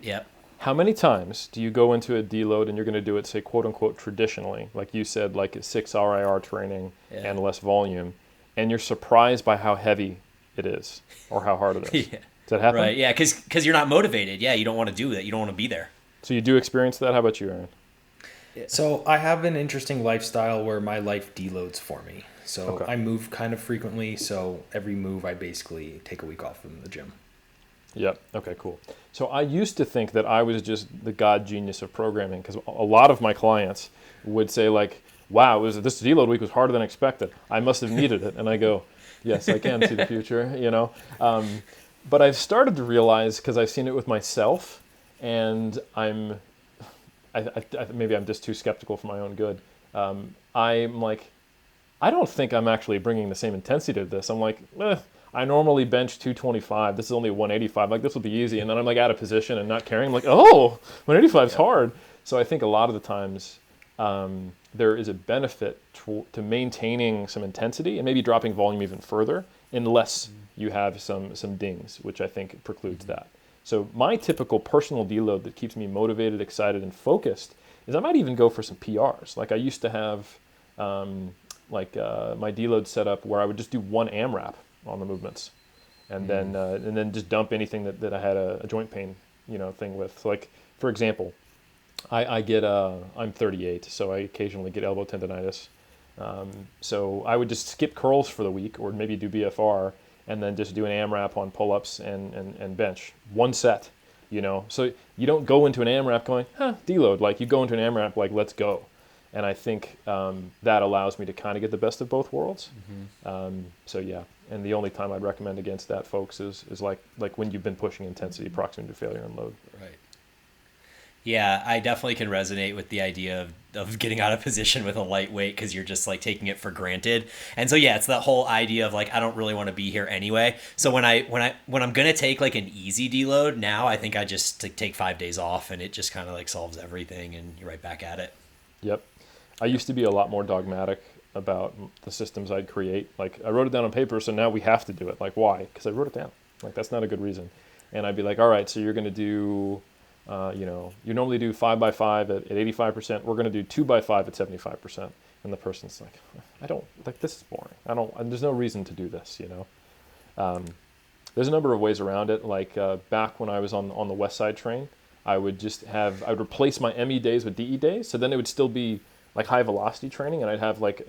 Yep. How many times do you go into a deload and you're going to do it, say, quote unquote, traditionally, like you said, like 6 RIR training and less volume, and you're surprised by how heavy it is or how hard it is? Yeah. Does that happen? Right. Yeah. Because you're not motivated. Yeah. You don't want to do that. You don't want to be there. So you do experience that? How about you, Aaron? So I have an interesting lifestyle where my life deloads for me. So Okay. I move kind of frequently. So every move, I basically take a week off from the gym. Yep. Okay, cool. So I used to think that I was just the god genius of programming because a lot of my clients would say like, wow, this deload week was harder than expected. I must have needed it. And I go, yes, I can see the future, you know. But I've started to realize, because I've seen it with myself, and maybe I'm just too skeptical for my own good. I'm like, I don't think I'm actually bringing the same intensity to this. I'm like, I normally bench 225. This is only 185. Like, this will be easy. And then I'm like out of position and not caring. I'm like, oh, 185 is hard. So I think a lot of the times there is a benefit to maintaining some intensity and maybe dropping volume even further unless you have some dings, which I think precludes that. So my typical personal deload that keeps me motivated, excited, and focused is I might even go for some PRs. Like I used to have my deload set up where I would just do one AMRAP on the movements, and then just dump anything that I had a joint pain thing with. So like for example, I'm 38, so I occasionally get elbow tendonitis. So I would just skip curls for the week, or maybe do BFR, and then just do an AMRAP on pull-ups and bench, one set. So you don't go into an AMRAP going, deload. Like you go into an AMRAP like, let's go. And I think that allows me to kind of get the best of both worlds. So yeah, and the only time I'd recommend against that, folks, is like when you've been pushing intensity proximate to failure and load. Right. Yeah, I definitely can resonate with the idea of getting out of position with a lightweight because you're just like taking it for granted. And so yeah, it's that whole idea of like I don't really want to be here anyway. So when I'm gonna take like an easy deload now, I think I just take 5 days off and it just kind of like solves everything and you're right back at it. Yep. I used to be a lot more dogmatic about the systems I'd create. Like I wrote it down on paper, so now we have to do it. Like why? Because I wrote it down. Like that's not a good reason. And I'd be like, all right, so you're gonna do you normally do 5x5 at 85%. We're going to do 2x5 at 75%. And the person's like, I don't, like, this is boring. There's no reason to do this, There's a number of ways around it. Like back when I was on the West Side train, I would replace my ME days with DE days. So then it would still be like high velocity training and I'd have like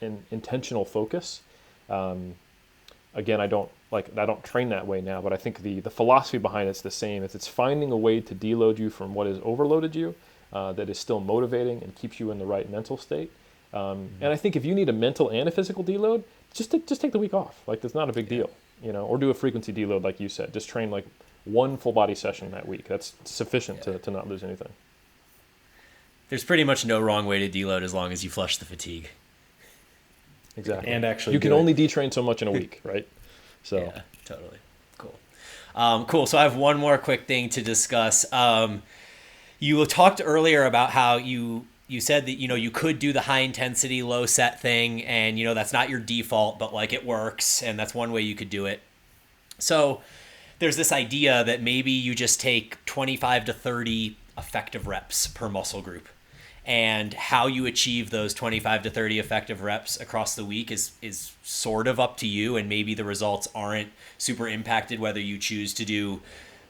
an intentional focus. Again, I don't train that way now, but I think the philosophy behind it's the same. It's finding a way to deload you from what has overloaded you, that is still motivating and keeps you in the right mental state. And I think if you need a mental and a physical deload, just take the week off. Like that's not a big deal, or do a frequency deload like you said. Just train like one full body session that week. That's sufficient to not lose anything. There's pretty much no wrong way to deload as long as you flush the fatigue. Exactly. And actually, you can only detrain so much in a week, right? So yeah, totally. Cool. Cool. So I have one more quick thing to discuss. You talked earlier about how you said that you could do the high intensity low set thing, and that's not your default, but like it works, and that's one way you could do it. So there's this idea that maybe you just take 25 to 30 effective reps per muscle group. And how you achieve those 25 to 30 effective reps across the week is sort of up to you. And maybe the results aren't super impacted whether you choose to do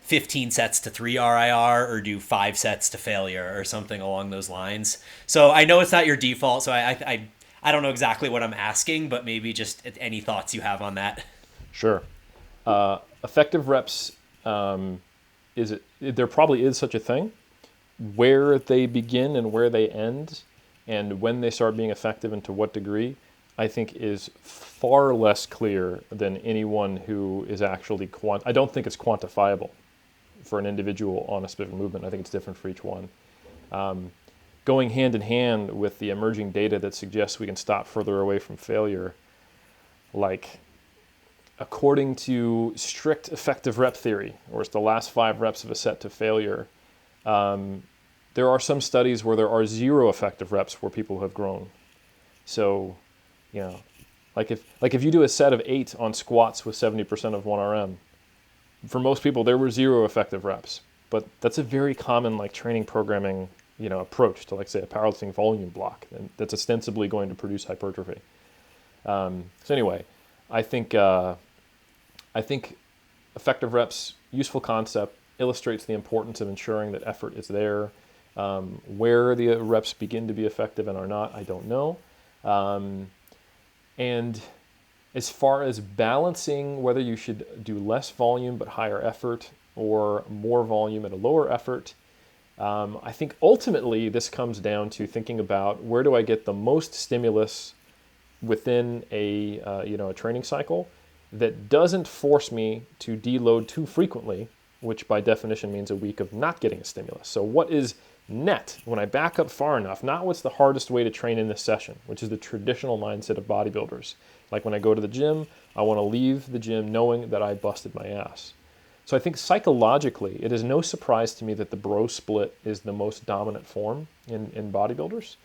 15 sets to 3 RIR or do 5 sets to failure or something along those lines. So I know it's not your default, so I don't know exactly what I'm asking, but maybe just any thoughts you have on that. Sure. Effective reps, there probably is such a thing. Where they begin and where they end and when they start being effective and to what degree, I think is far less clear than anyone who is actually I don't think it's quantifiable for an individual on a specific movement. I think it's different for each one. Going hand in hand with the emerging data that suggests we can stop further away from failure, like according to strict effective rep theory, or it's the last 5 reps of a set to failure, there are some studies where there are 0 effective reps where people have grown. So, like if you do a set of 8 on squats with 70% of 1RM, for most people there were 0 effective reps. But that's a very common like training programming, approach to like say a powerlifting volume block, and that's ostensibly going to produce hypertrophy. So anyway, I think effective reps, useful concept, illustrates the importance of ensuring that effort is there. Where the reps begin to be effective and are not, I don't know. And As far as balancing whether you should do less volume but higher effort or more volume at a lower effort, I think ultimately this comes down to thinking about where do I get the most stimulus within a training cycle that doesn't force me to deload too frequently, which by definition means a week of not getting a stimulus. So what is net when I back up far enough, not what's the hardest way to train in this session, which is the traditional mindset of bodybuilders. Like when I go to the gym, I want to leave the gym knowing that I busted my ass. So I think psychologically, it is no surprise to me that the bro split is the most dominant form in bodybuilders,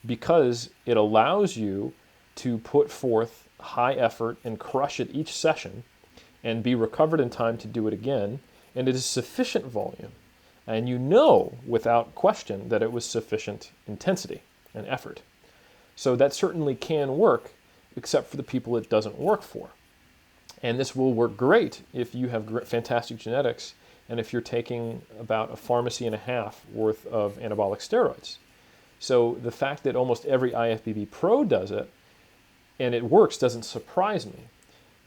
because it allows you to put forth high effort and crush it each session and be recovered in time to do it again, and it is sufficient volume. And you know without question that it was sufficient intensity and effort. So that certainly can work, except for the people it doesn't work for. And this will work great if you have fantastic genetics and if you're taking about a pharmacy and a half worth of anabolic steroids. So the fact that almost every IFBB pro does it and it works doesn't surprise me.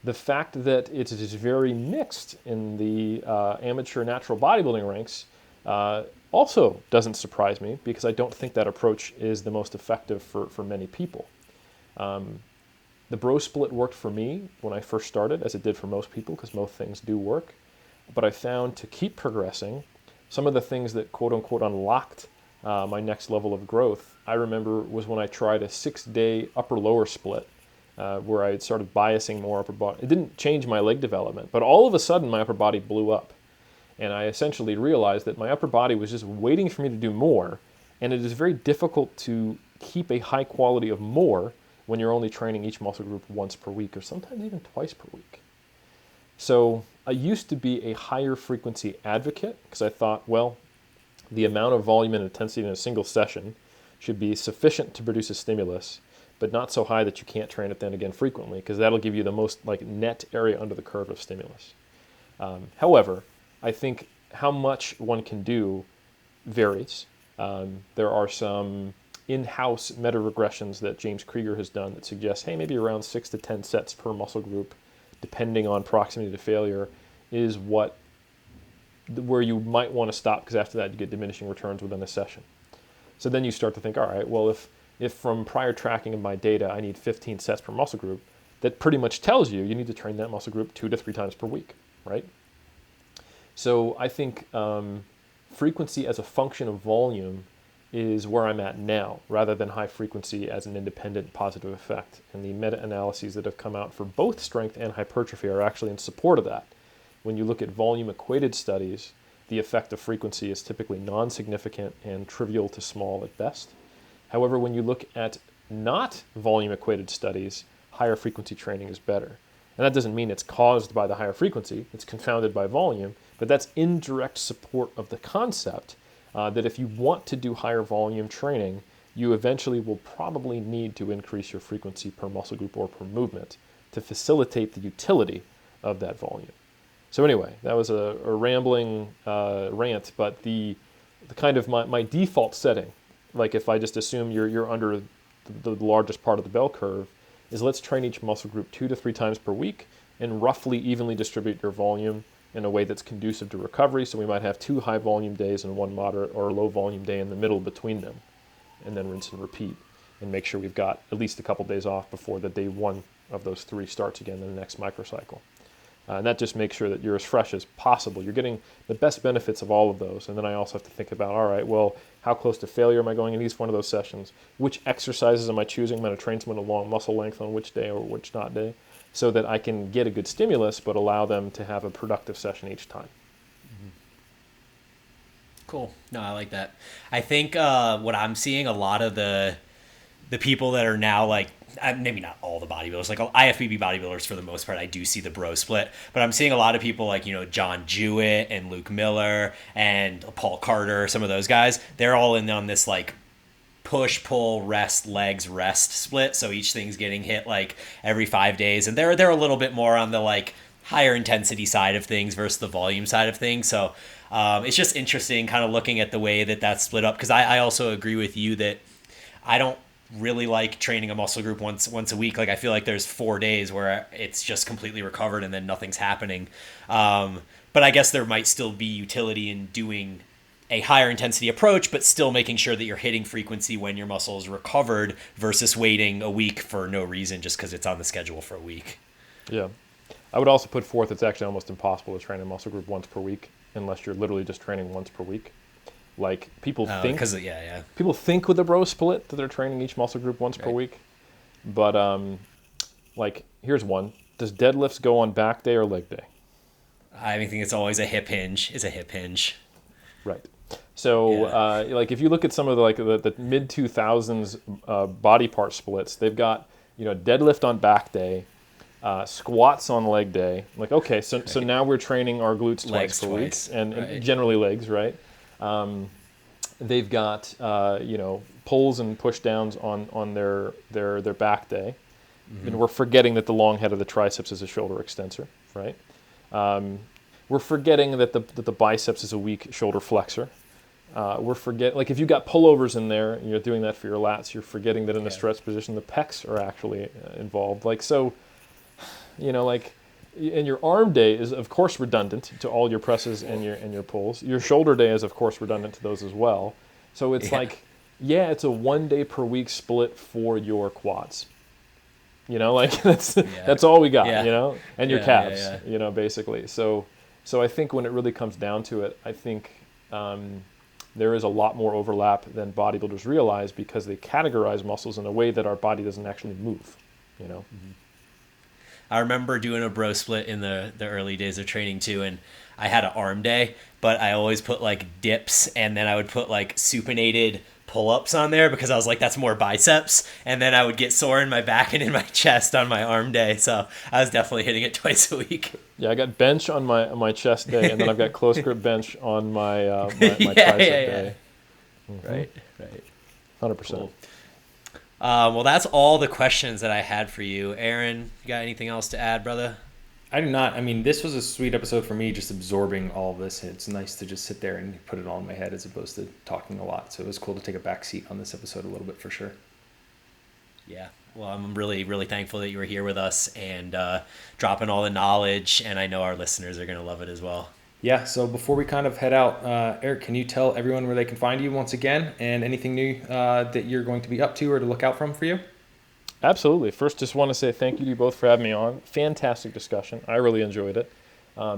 The fact that it is very mixed in the amateur natural bodybuilding ranks also doesn't surprise me, because I don't think that approach is the most effective for many people. The bro split worked for me when I first started, as it did for most people, because most things do work. But I found to keep progressing, some of the things that quote-unquote unlocked my next level of growth, I remember was when I tried a 6-day upper-lower split, where I had started biasing more upper body. It didn't change my leg development, but all of a sudden my upper body blew up. And I essentially realized that my upper body was just waiting for me to do more, and it is very difficult to keep a high quality of more when you're only training each muscle group once per week, or sometimes even twice per week. So I used to be a higher frequency advocate, because I thought, well, the amount of volume and intensity in a single session should be sufficient to produce a stimulus, but not so high that you can't train it then again frequently, because that'll give you the most net area under the curve of stimulus. However, I think how much one can do varies. There are some in-house meta-regressions that James Krieger has done that suggest, hey, maybe around 6 to 10 sets per muscle group, depending on proximity to failure, is where you might want to stop, because after that you get diminishing returns within a session. So then you start to think, all right, well, if from prior tracking of my data I need 15 sets per muscle group, that pretty much tells you need to train that muscle group 2 to 3 times per week, right? So I think frequency as a function of volume is where I'm at now, rather than high frequency as an independent positive effect. And the meta-analyses that have come out for both strength and hypertrophy are actually in support of that. When you look at volume-equated studies, the effect of frequency is typically non-significant and trivial to small at best. However, when you look at not volume-equated studies, higher frequency training is better. And that doesn't mean it's caused by the higher frequency, it's confounded by volume, but that's indirect support of the concept that if you want to do higher volume training, you eventually will probably need to increase your frequency per muscle group or per movement to facilitate the utility of that volume. So anyway, that was a rambling rant, but the kind of my default setting, like if I just assume you're under the largest part of the bell curve, is let's train each muscle group 2 to 3 times per week and roughly evenly distribute your volume in a way that's conducive to recovery. So we might have 2 high volume days and 1 moderate or low volume day in the middle between them, and then rinse and repeat, and make sure we've got at least a couple days off before the day 1 of those 3 starts again in the next microcycle. And that just makes sure that you're as fresh as possible. You're getting the best benefits of all of those. And then I also have to think about, all right, well, how close to failure am I going in each one of those sessions? Which exercises am I choosing? I'm going to train someone at long muscle length on which day or which not day, so that I can get a good stimulus but allow them to have a productive session each time. Mm-hmm. Cool. No, I like that. I think what I'm seeing, a lot of the people that are now like, maybe not all the bodybuilders, like IFBB bodybuilders for the most part, I do see the bro split, but I'm seeing a lot of people like, John Jewett and Luke Miller and Paul Carter, some of those guys, they're all in on this like push, pull, rest, legs, rest split. So each thing's getting hit like every 5 days, and they're a little bit more on the like higher intensity side of things versus the volume side of things. So it's just interesting kind of looking at the way that that's split up, because I also agree with you that I don't really like training a muscle group once a week. Like I feel like there's 4 days where it's just completely recovered and then nothing's happening. But I guess there might still be utility in doing a higher intensity approach, but still making sure that you're hitting frequency when your muscle is recovered versus waiting a week for no reason just because it's on the schedule for a week. Yeah. I would also put forth it's actually almost impossible to train a muscle group once per week unless you're literally just training once per week. Like people think people think with a bro split that they're training each muscle group once per week. But like here's one. Does deadlifts go on back day or leg day? I think it's always a hip hinge. It's a hip hinge. Right. So like if you look at some of the mid 2000s body part splits, they've got deadlift on back day, squats on leg day. Like okay, so now we're training our glutes twice per week and generally legs, right? They've got pulls and push downs on their back day, and we're forgetting that the long head of the triceps is a shoulder extensor, right? We're forgetting that the biceps is a weak shoulder flexor. We're forgetting, like if you got pullovers in there and you're doing that for your lats, you're forgetting that in the stretch position the pecs are actually involved. Like so, and your arm day is of course redundant to all your presses and your pulls. Your shoulder day is of course redundant to those as well. So it's it's a 1 day per week split for your quads. That's all we got. And your calves. Basically. So I think when it really comes down to it, I think there is a lot more overlap than bodybuilders realize because they categorize muscles in a way that our body doesn't actually move. I remember doing a bro split in the early days of training too, and I had an arm day, but I always put like dips, and then I would put like supinated pull-ups on there because I was like, that's more biceps, and then I would get sore in my back and in my chest on my arm day, so I was definitely hitting it twice a week. Yeah, I got bench on my chest day, and then I've got close grip bench on my tricep day. Mm-hmm. Right. 100%. Cool. Well, that's all the questions that I had for you. Aaron, you got anything else to add, brother? I do not. I mean, this was a sweet episode for me, just absorbing all of this. It's nice to just sit there and put it all in my head as opposed to talking a lot. So it was cool to take a back seat on this episode a little bit for sure. Yeah. Well, I'm really, really thankful that you were here with us and dropping all the knowledge. And I know our listeners are going to love it as well. Yeah, so before we kind of head out, Eric, can you tell everyone where they can find you once again and anything new that you're going to be up to or to look out for you? Absolutely. First, just want to say thank you to you both for having me on. Fantastic discussion. I really enjoyed it.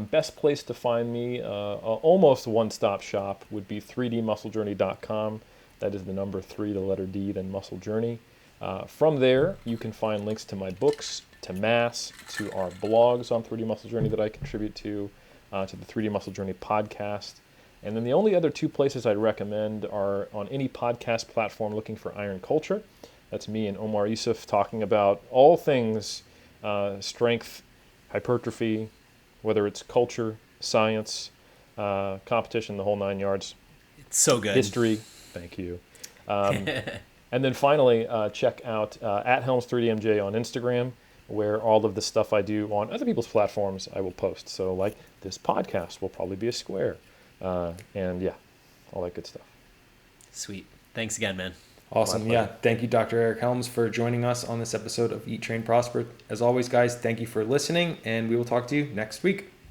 Best place to find me, almost one-stop shop, would be 3dmusclejourney.com. That is the number 3, the letter D, then Muscle Journey. From there, you can find links to my books, to Mass, to our blogs on 3D Muscle Journey that I contribute to the 3D Muscle Journey podcast. And then the only other 2 places I'd recommend are on any podcast platform looking for Iron Culture. That's me and Omar Yusuf talking about all things strength, hypertrophy, whether it's culture, science, competition, the whole 9 yards. It's so good. History. Thank you. And then finally, check out at Helms 3DMJ on Instagram, where all of the stuff I do on other people's platforms I will post. So like this podcast will probably be a square. And yeah, all that good stuff. Sweet. Thanks again, man. Awesome. Yeah. Thank you, Dr. Eric Helms, for joining us on this episode of Eat, Train, Prosper. As always, guys, thank you for listening, and we will talk to you next week.